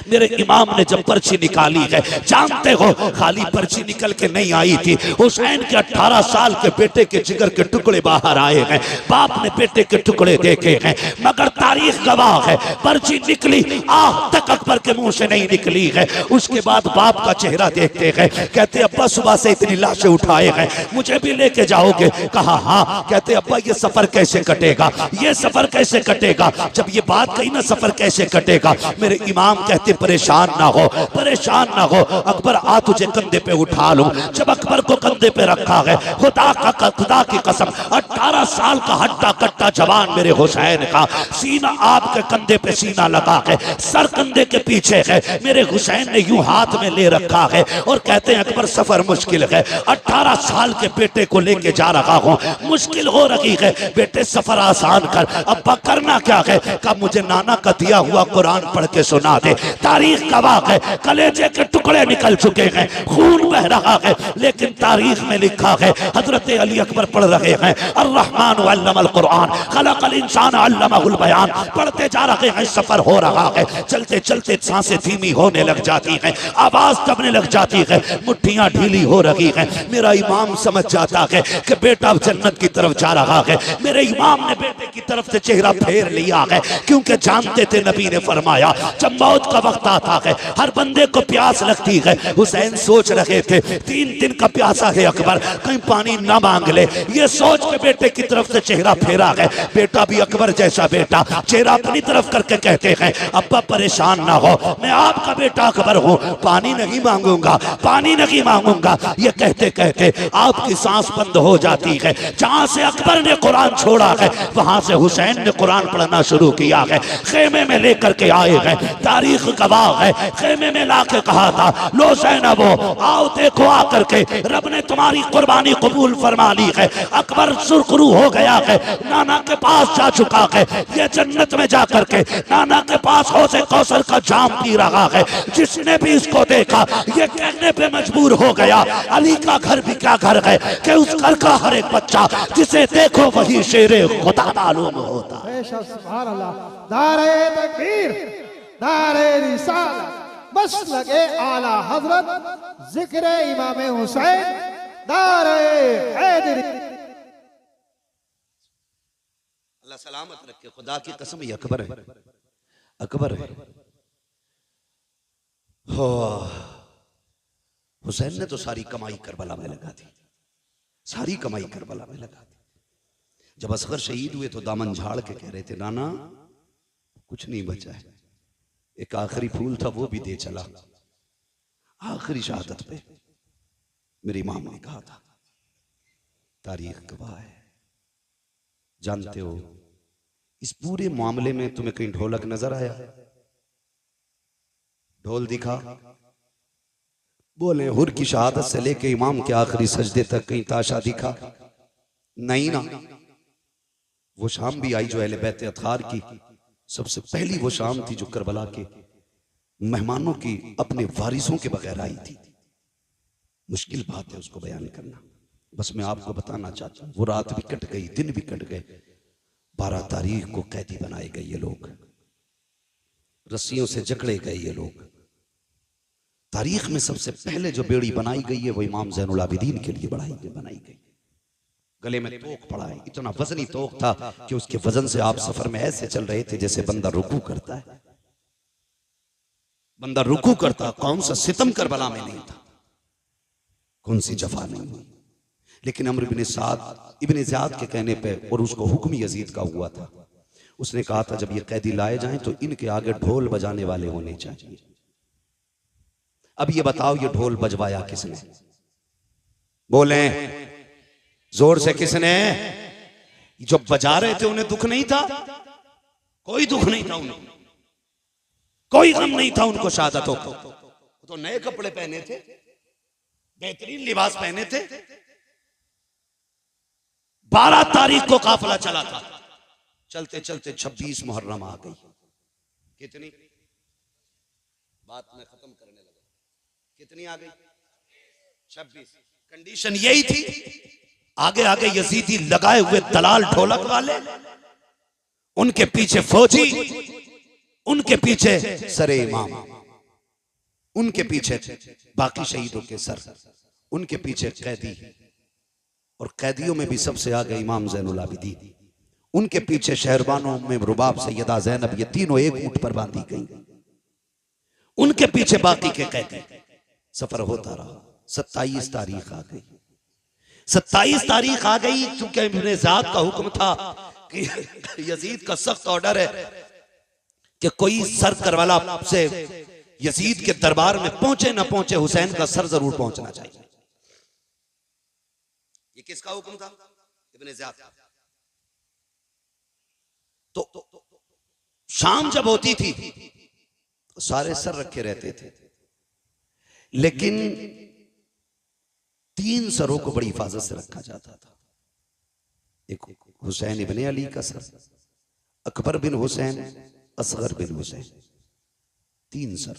मेरे इमाम ने जब पर्ची निकाली है, जानते हो खाली पर्ची निकल के नहीं आई थी, हुसैन के 18 साल के बेटे के जिगर के टुकड़े बाहर आए हैं, बाप ने बेटे के टुकड़े देखे हैं, मगर तारीख गवाह है पर्ची निकली आह तक अकबर के मुंह से नहीं निकली है। उसके बाद बाप का चेहरा देखते हैं, कहते अब्बा सुबह से इतनी लाशें उठाए हैं, मुझे भी लेके जाओगे? कहा हाँ। कहते अब्बा ये सफर कैसे कटेगा, ये सफर कैसे कटेगा? जब ये बात कही ना सफर कैसे कटेगा, मेरे इमाम कहते परेशान ना हो, परेशान ना हो, अकबर आ तुझे कंधे पे उठा लूं। जब अकबर को कंधे पे रखा है, खुदा की कसम 18 साल का हट्टा कट्टा जवान मेरे हुसैन का सीना आपके कंधे पे सीना लगा है, सर कंधे के पीछे है, मेरे हुसैन ने यूं हाथ में ले रखा है और कहते हैं अकबर सफर मुश्किल है, 18 साल के बेटे को लेके जा रहा हूं, मुश्किल हो रही है, बेटे सफर आसान कर। अब्बा करना क्या है? कब मुझे नाना का दिया हुआ कुरान पढ़ के सुना दे। तारीख गवाह है, कलेजे के टुकड़े निकल चुके हैं, खून बह रहा है, लेकिन तारीख में लिखा है हजरत अली अकबर पढ़ रहे हैं अर्रहमान अल्लमल कुरान खलकल इंसान अल्लमहुल बयान, पढ़ते जा रहे हैं, सफर हो रहा है, चलते चलते सांसें धीमी होने लग जाती हैं, आवाज दबने लग जाती है, मुट्ठियां ढीली हो रही हैं। मेरा इमाम समझ जाता है कि बेटा जन्नत की तरफ जा रहा है। मेरे इमाम ने बेटे की तरफ से चेहरा फेर लिया है, क्योंकि जानते थे नबी ने फरमाया जब मौत का वक्त आता है हर बंदे को प्यास लगती है। हुसैन सोच रहे थे 3 दिन का प्यासा है अकबर, कहीं पानी ना मांग ले, ये सोच के बेटे की तरफ से चेहरा फेरा है। बेटा भी अकबर जैसा बेटा, चेहरा अपनी तरफ करके कहते हैं अब्बा परेशान ना हो, मैं आपका बेटा अकबर हूँ, पानी नहीं मांगूंगा, पानी नहीं मांगूंगा। ये कहते कहते आपकी सांस बंद हो जाती है। जहां से अकबर ने कुरान छोड़ा है वहां से हुसैन ने कुरान पढ़ना शुरू किया है, खेमे में लेकर के आए हैं, तारीख गवाह है, खेमे में लाके कहा था लो ज़ैनबो आओ देखो आकर के रब ने तुम्हारी कुर्बानी कबूल फरमा ली है। अकबर सुरखरू हो गया है, नाना के पास जा चुका है, ये जन्नत में जाकर के नाना के पास हौज़े कौसर का जाम पी रहा है। जिसने भी इसको देखा ये कहने पे मजबूर हो गया अली का घर भी क्या घर है कि उस घर का हर एक बच्चा जिसे देखो वही शेरे खुदा मालूम होता। सुभान अल्लाह। नारे तकबीर, नारे रिसालत, मसलके आला हजरत, जिक्र इमाम हुसैन, नारे हैदरी। अल्लाह सलामत रखे, खुदा की कसम ये अकबर है, अकबर है। हुसैन ने तो सारी कमाई करबला में लगा दी, सारी कमाई करबला में लगा दी। जब असगर शहीद हुए तो दामन झाड़ के कह रहे थे नाना कुछ नहीं बचा है, एक आखिरी फूल था वो भी दे चला। आखिरी शहादत पे मेरे इमाम ने कहा था, तारीख गवाह है। जानते हो इस पूरे मामले में तुम्हें कहीं ढोलक नजर आया? ढोल दिखा? बोले हुर की शहादत से लेके इमाम के आखिरी सजदे तक कहीं ताशा दिखा? नहीं ना। वो शाम भी आई जो अहले बैत अतहार की सबसे पहली वो शाम थी जो करबला के मेहमानों की अपने वारिसों के बगैर आई थी। मुश्किल बात है उसको बयान करना, बस मैं आपको बताना चाहता हूं। वो रात भी कट गई, दिन भी कट गए, 12 तारीख को कैदी बनाए गए ये लोग, रस्सियों से जकड़े गए ये लोग। तारीख में सबसे पहले जो बेड़ी बनाई गई है वो इमाम ज़ैनुल आबिदीन के लिए बनाई गई। गले में तोक पड़ा है, इतना वजनी तोक था कि उसके वजन से आप सफर में ऐसे चल रहे थे जैसे बंदा रुकू करता है। बंदा रुकू करता, कौन सा सितम करबला में नहीं था, कौन सी जफा नहीं हुई। लेकिन अमर इब्ने साद इब्ने ज़ियाद के कहने पे, और उसको हुक्म यजीद का हुआ था, उसने कहा था जब ये कैदी लाए जाएं तो इनके आगे ढोल बजाने वाले होने चाहिए। अब ये बताओ ये ढोल बजवाया किसने? बोले जोर से किसने? जो बजा रहे थे उन्हें दुख नहीं था? कोई दुख नहीं था उन्हें, कोई गम नहीं था उनको शहादतों को। तो नए कपड़े पहने थे, बेहतरीन लिबास पहने थे। 12 तारीख को काफिला चला था, चलते चलते 26 मुहर्रम आ गई। कितनी बात में खत्म करने लगा, कितनी आ गई? 26। कंडीशन यही थी, आगे आगे यजीदी लगाए हुए दलाल ढोलक वाले, उनके पीछे फौजी, उनके पीछे सरे इमाम, उनके पीछे बाकी शहीदों के सर, उनके पीछे कैदी, और कैदियों में भी सबसे आगे इमाम ज़ैनुल आबिदीन, उनके पीछे शहरबानों में रुबाब सैयदा ज़ैनब, ये तीनों एक ऊंट पर बांधी गई, उनके पीछे बाकी के कैदी। सफर होता रहा। 27 तारीख आ गई। 27 तारीख आ गई क्योंकि इब्ने ज़ियाद का हुक्म था कि यजीद का सख्त ऑर्डर है कि कोई सर करबला से यजीद के दरबार में पहुंचे ना पहुंचे, हुसैन का सर जरूर पहुंचना चाहिए। ये किसका हुक्म था? इब्ने ज़ियाद का। तो शाम जब होती थी तो सारे सर रखे रहते थे, लेकिन 3 सरों को बड़ी हिफाजत से रखा जाता था। एक हुसैन इब्ने अली का सर, अकबर बिन हुसैन, असगर बिन हुसैन, 3 सर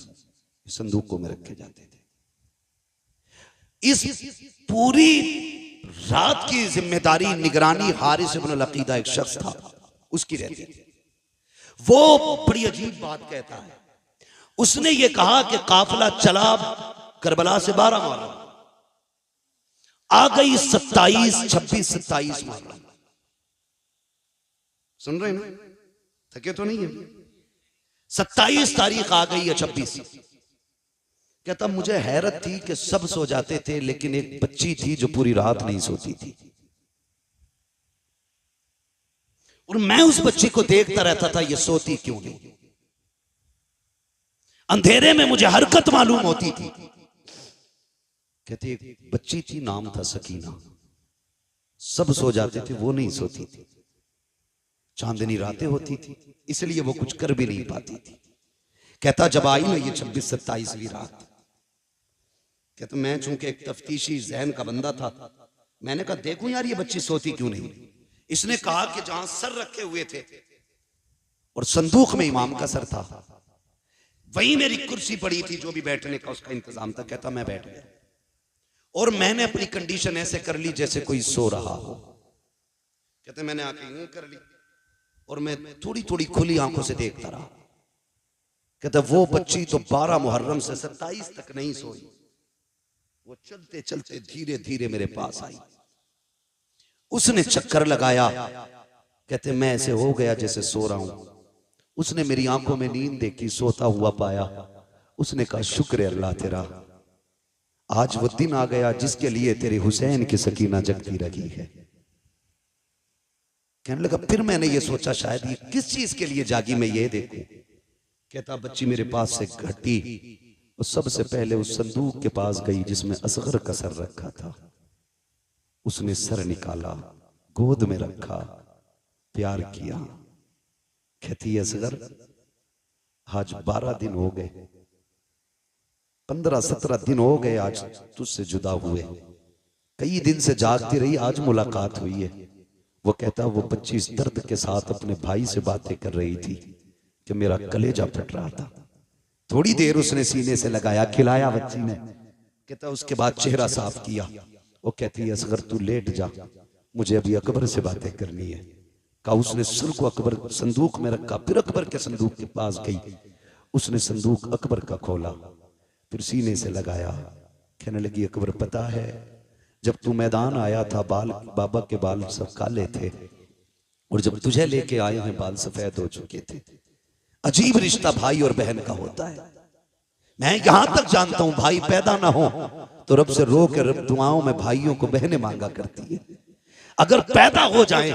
संदूकों में रखे जाते थे। इस पूरी रात की जिम्मेदारी, निगरानी हारिस इब्न अल-अकीदा एक शख्स था, उसकी रहती थी। वो बड़ी अजीब बात कहता है। उसने ये कहा कि काफिला चला करबला से 12 मुहर्रम, आ गई 27, 26, 27 मुहर्रम। सुन रहे हैं ना? थके तो नहीं है? 27 तारीख आ गई है, 26। कहता मुझे हैरत थी कि सब सो जाते थे, लेकिन एक बच्ची थी जो पूरी रात नहीं सोती थी, और मैं उस बच्ची को देखता रहता था, ये सोती क्यों नहीं। अंधेरे में मुझे हरकत मालूम होती थी। कहते एक बच्ची थी, नाम था सकीना, सब सो जाते थे, वो नहीं सोती थी। चांदनी रातें होती थी, इसलिए वो कुछ कर भी नहीं पाती थी। कहता जब आई ना ये 26-27वीं रात, कहता मैं चूंकि एक तफ्तीशी ज़हन का बंदा था, मैंने कहा देखूं यार ये बच्ची सोती क्यों नहीं। इसने कहा कि जहां सर रखे हुए थे और संदूक में इमाम का सर था, वहीं मेरी कुर्सी पड़ी थी, जो भी बैठने का उसका इंतजाम था। कहता मैं बैठ गया और मैंने अपनी कंडीशन ऐसे कर ली जैसे कोई सो रहा हो। कहते मैंने आके यूं कर ली और मैं थोड़ी थोड़ी खुली आंखों से देखता रहा। कहता वो बच्ची तो 12 मुहर्रम से 27 तक नहीं सोई, वो चलते चलते धीरे धीरे मेरे पास आई। उसने चक्कर लगाया। कहते मैं ऐसे हो गया जैसे सो रहा हूं। उसने मेरी आंखों में नींद देखी, सोता हुआ पाया। उसने कहा शुक्र है अल्लाह तेरा, आज वो दिन आ गया जिसके लिए तेरे हुसैन की सकीना जगती रही है। कहने लगा फिर मैंने ये सोचा शायद ये किस चीज के लिए जागी, मैं ये देखूं। कहता बच्ची मेरे पास से घटी और सबसे पहले उस संदूक के पास गई जिसमें असगर का सर रखा था। उसने सर निकाला, गोद में रखा, प्यार किया। कहती असगर आज 12 दिन हो गए, 15-17 दिन हो गए आज तुझसे जुदा हुए। कई दिन से जागती रही, आज मुलाकात हुई है। वो कहता वो बच्ची इस दर्द के साथ अपने भाई से बातें कर रही थी कि मेरा कलेजा फट रहा था। थोड़ी देर उसने सीने से लगाया, खिलाया बच्ची ने। कहता उसके बाद चेहरा साफ किया। वो कहती है असगर तू लेट जा, मुझे अभी अकबर से बातें करनी है। कहा उसने सर को अकबर संदूक में रखा, फिर अकबर के संदूक के पास गई। उसने संदूक अकबर का खोला, फिर सीने से लगाया। कहने लगी अकबर पता है जब तू मैदान आया था बाल बाबा के बाल सब काले थे, और जब तुझे लेके आए हैं बाल सफेद हो चुके थे। अजीब रिश्ता भाई और बहन का होता है। मैं यहां तक जानता हूं भाई पैदा ना हो तो रब से रो के रब दुआओं में भाइयों को बहनें मांगा करती है। अगर पैदा हो जाए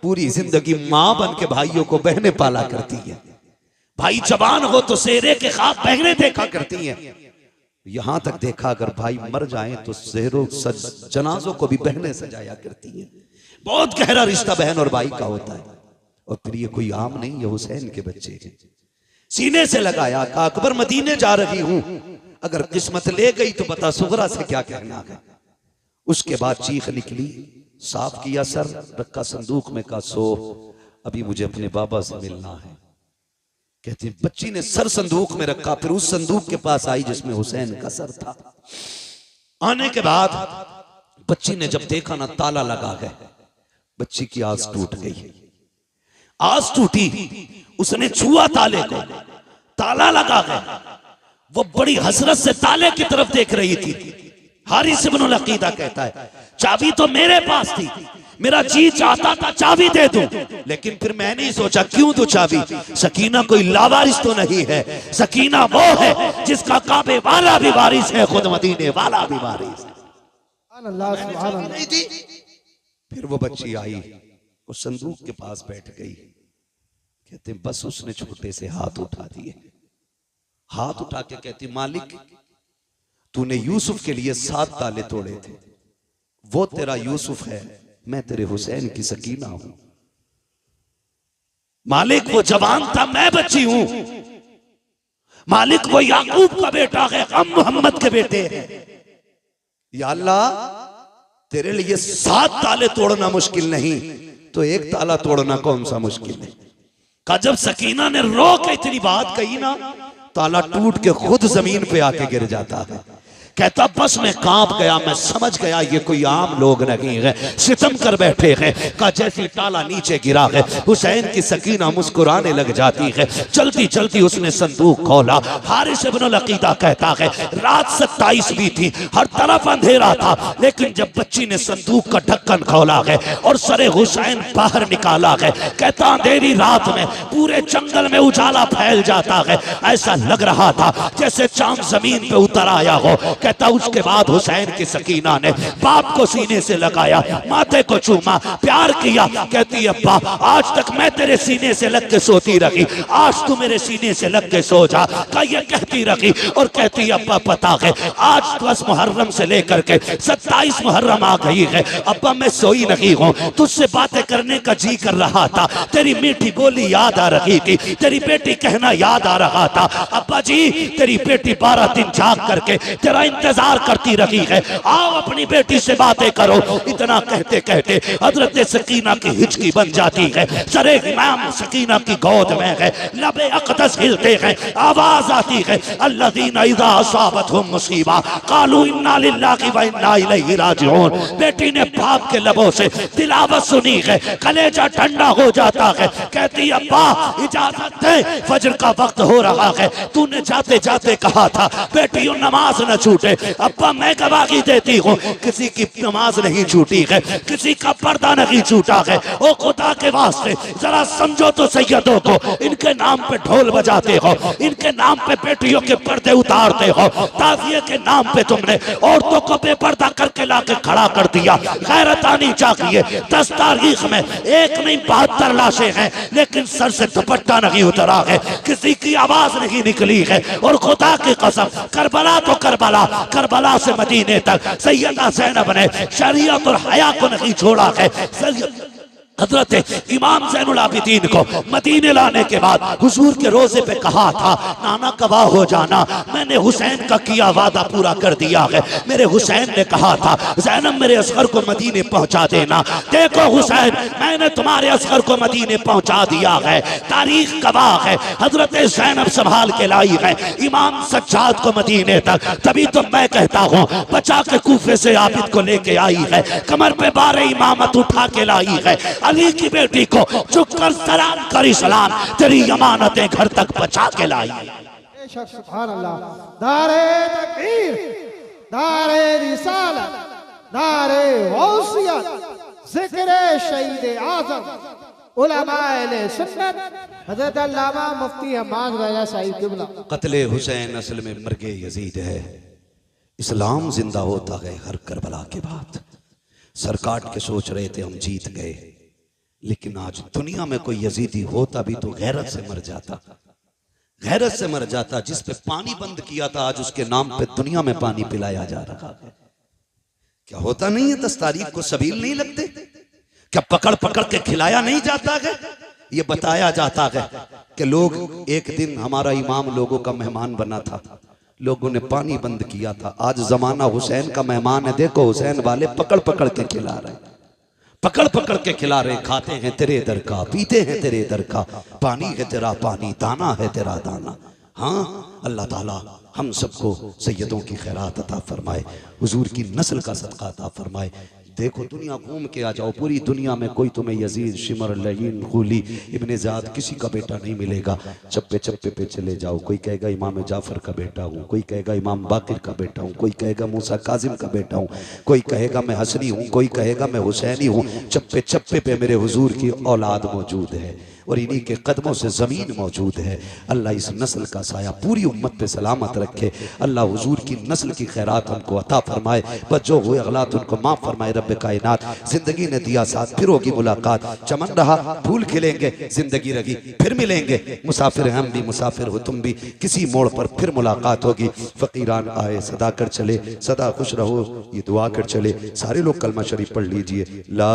पूरी जिंदगी मां बन के भाइयों को बहनें पाला करती है। भाई जवान हो तो सेहरे के ख्वाब बहनें देखा करती हैं। यहां तक देखा अगर भाई मर जाएं तो सेहरों जनाजों को भी बहनें सजाया करती हैं। बहुत गहरा रिश्ता बहन और भाई का होता है। और फिर ये कोई आम नहीं, ये हुसैन के बच्चे हैं। सीने से लगाया, कहा अकबर मदीने जा रही हूं, अगर किस्मत ले गई तो बता सुगरा से क्या कहना है। उसके बाद चीख निकली, साफ किया सर, रखा संदूक में, कहा सो अभी मुझे अपने बाबा से मिलना है। कहती बच्ची ने सर संदूक में रखा, फिर उस संदूक के पास आई जिसमें हुसैन का सर था। आने के बाद बच्ची ने जब देखा ना ताला लगा है, बच्ची की आस टूट गई। आस टूटी, उसने छुआ ताले को, ताला लगा गया। वो बड़ी हसरत से ताले की तरफ देख रही थी। हारिस इब्नुल अकीदा कहता है चाबी तो मेरे पास थी, मेरा जी चाहता था चाबी दे दूं, लेकिन फिर मैंने सोचा क्यों दूं चाबी। सकीना कोई लावारिस तो नहीं है, सकीना वो है जिसका काबे वाला भी वारिस है, खुद मदीने वाला भी वारिस है। अल्लाह सुभान अल्लाह। नहीं थी। फिर वो बच्ची आई, वो संदूक के पास बैठ गई। कहते बस उसने छोटे से हाथ उठा दिए, हाथ उठा के कहती मालिक तूने यूसुफ के लिए 7 ताले तोड़े थे, वो तेरा यूसुफ है, मैं तेरे हुसैन की सकीना हूं। मालिक वो जवान था, मैं बच्ची हूं। मालिक वो याकूब का बेटा है, हम मोहम्मद के बेटे हैं। या अल्लाह तेरे लिए 7 ताले तोड़ना मुश्किल नहीं, तो एक ताला तोड़ना कौन सा मुश्किल है। का जब सकीना ने रो के इतनी बात कही ना, ताला टूट के खुद जमीन पे आके गिर जाता है। कहता बस मैं कांप गया, मैं समझ गया ये कोई आम लोग नहीं है, सितम कर बैठे हैं। का जैसी ताला नीचे गिरा है, हुसैन की सकीना मुस्कुराने लग जाती है। चलती चलती उसने संदूक खोला। हारिस इब्नुल अकीदा कहता है रात 27 भी थी, हर तरफ अंधेरा था, लेकिन जब बच्ची ने संदूक का ढक्कन खोला है और सरे हुसैन बाहर निकाला है, कहता अंधेरी रात में पूरे जंगल में उजाला फैल जाता है, ऐसा लग रहा था जैसे चांद जमीन पे उतर आया हो। कहता उसके बाद हुसैन की सकीना ने बाप को सीने से लगाया, माथे को चूमा, प्यार किया। कहती अब्बा आज तक मैं तेरे सीने से लग के सोती रही, आज तू मेरे सीने से लग के सो जा। का ये कहती रही और कहती अब्बा पता है आज 10 मुहर्रम से लेकर के 27 मुहर्रम आ गई है, अब्बा मैं सोई नहीं हूँ, तुझसे बातें करने का जी कर रहा था, तेरी मीठी बोली याद आ रही थी, तेरी बेटी कहना याद आ रहा था। अब्बा जी तेरी बेटी 12 दिन जाग करके तेरा इंतजार करती रही है, आओ अपनी बेटी से बातें करो। इतना कहते कहते हजरत सकीना की हिचकी बन जाती है, सरे इमाम सकीना की गोद में है, लबे अक़दस हिलते हैं, आवाज आती है अल्लज़ीना इज़ा असाबतहुम मुसीबा क़ालू इन्ना लिल्लाहि व इन्ना इलैहि राजिऊन। बेटी ने बाप के लबों से तिलावत सुनी है, कलेजा ठंडा हो जाता है। कहती अब्बा इजाजत दे, फजर का वक्त हो रहा है, तूने जाते जाते कहा था बेटियों नमाज न छूटे। अब्बा मैं गवाही देती हूँ किसी की नमाज नहीं छूटी है, किसी का पर्दा नहीं छूटा है। ओ खुदा के वास्ते जरा समझो तो सैयदों को, इनके नाम पे ढोल बजाते हो, इनके नाम पे बेटियों के पर्दे उतारते हो, ताज़िए के नाम पे तुमने औरतों को बेपर्दा करके लाके खड़ा कर दिया। गैरत आनी चाहिए। 10 तारीख में एक नहीं 72 लाशें हैं, लेकिन सर से दुपट्टा नहीं उतरा है, किसी की आवाज नहीं निकली है। और खुदा की कसम करबला तो करबला, करबला से मदीने तक सैयदा ज़ैनब ने शरीयत और हया को नहीं छोड़ा है। हजरत इमाम ज़ैनुल आबिदीन को मदीने लाने के बाद हुजूर के रोजे पे कहा था नाना गवाह हो जाना, मैंने हुसैन का किया वादा पूरा कर दिया है। मेरे हुसैन ने कहा था ज़ैनब मेरे असगर को मदीने पहुंचा देना। देखो हुसैन मैंने तुम्हारे असगर को मदीने पहुंचा दिया है, तारीख गवाह है। हजरत ज़ैनब संभाल के लाई है इमाम सज्जाद को मदीने तक, तभी तो मैं कहता हूँ बचा के कूफे से आबिद को लेके आई है, कमर पे 12 इमामत उठा के लाई है। अली की बेटी को झुककर सलाम करी सलाम, तेरी अमानतें घर तक पहुंचा के लाई। बेशक सुभान अल्लाह। नारे तकबीर, नारे रिसालत, नारे गौसियत, जिक्र शहीद आज़म उलमाए अहले सुन्नत हज़रत अल्लामा मुफ्ती हम्माद रज़ा साहिब क़िबला। कत्ले हुसैन असल में मर्गे यजीद है, इस्लाम जिंदा होता है हर करबला के बाद। सर काट के सोच रहे थे हम जीत गए, लेकिन आज दुनिया में कोई यजीदी होता भी तो गैरत से मर जाता, गैरत से मर जाता। जिस पे पानी बंद किया था आज उसके नाम पे दुनिया में पानी पिलाया जा रहा है। क्या होता नहीं है 10 तारीख को सबील नहीं लगते? क्या पकड़ पकड़ के खिलाया नहीं जाता है? ये बताया जाता है कि लोग एक दिन हमारा इमाम लोगों का मेहमान बना था, लोगों ने पानी बंद किया था। आज जमाना हुसैन का मेहमान है, देखो हुसैन वाले पकड़ पकड़ के खिला रहे, पकड़ पकड़ के खिला रहे, खाते हैं तेरे दर का, पीते हैं तेरे दर का, पानी है तेरा पानी, दाना है तेरा दाना। हाँ अल्लाह ताला हम सबको सैयदों की खैरात अता फरमाए, हुजूर की नस्ल का सदका अता फरमाए। देखो दुनिया घूम के आ जाओ, पूरी दुनिया में कोई तुम्हें यजीद, शिमर, लईन, खूली, इब्ने ज़ाद किसी का बेटा नहीं मिलेगा। चप्पे चप्पे पे चले जाओ, कोई कहेगा इमाम जाफर का बेटा हूँ, कोई कहेगा इमाम बाकिर का बेटा हूँ, कोई कहेगा मूसा काजिम का बेटा हूँ, कोई कहेगा मैं हसनी हूँ, कोई कहेगा मैं हुसैनी हूँ। चप्पे चप्पे पे मेरे हुजूर की औलाद मौजूद है और इन्हीं के कदमों से ज़मीन मौजूद है। अल्लाह इस नस्ल का साया पूरी उम्मत पे सलामत रखे। अल्लाह हुजूर की नस्ल की खैरात हमको अता फरमाए, बस जो हुए अगलात उनको माफ़ फरमाए। रब्बे कायनात जिंदगी ने दिया साथ, फिर होगी मुलाकात। चमन रहा फूल खिलेंगे, जिंदगी रही फिर मिलेंगे। मुसाफिर हम भी, मुसाफिर हो तुम भी, किसी मोड़ पर फिर मुलाकात होगी। फ़कीरान आए सदा कर चले, सदा खुश रहो ये दुआ कर चले। सारे लोग कलमा शरीफ पढ़ लीजिए, ला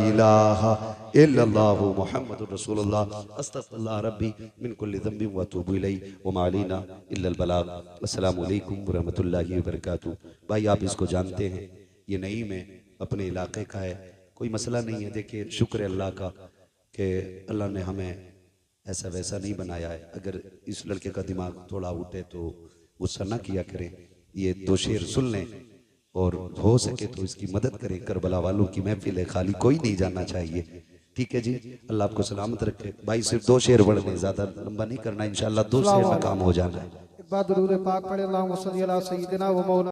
इलाहा इल्लल्लाहु मुहम्मदुर रसूलुल्लाह, अस्तगफिरुल्लाह रब्बी मिन कुल्लि ज़ंबिन व अतूबु इलैहि व मा अलैना इल्लल बलाग। अस्सलामु अलैकुम व रहमतुल्लाहि व बरकातुहू। भाई आप इसको जानते हैं, ये नईम है, अपने इलाके का है, कोई मसला नहीं है। देखिए शुक्र अल्लाह का कि अल्लाह ने हमें ऐसा वैसा नहीं बनाया है। अगर इस लड़के का दिमाग थोड़ा उठे तो गुस्सा ना किया करें, ये दो शेर सुन लें और हो सके तो इसकी मदद करें। करबला वालों की महफिल है, खाली कोई नहीं जाना चाहिए। ठीक है जी, अल्लाह आपको सलामत रखे। भाई सिर्फ दो शेर पढ़ने, ज्यादा लंबा नहीं करना, इंशाल्लाह 2 शेर में काम हो जाना है। एक बार दुरूद पाक पढ़े, अल्लाहुम्मा सल्ली अला सय्यिदिना व मौलाना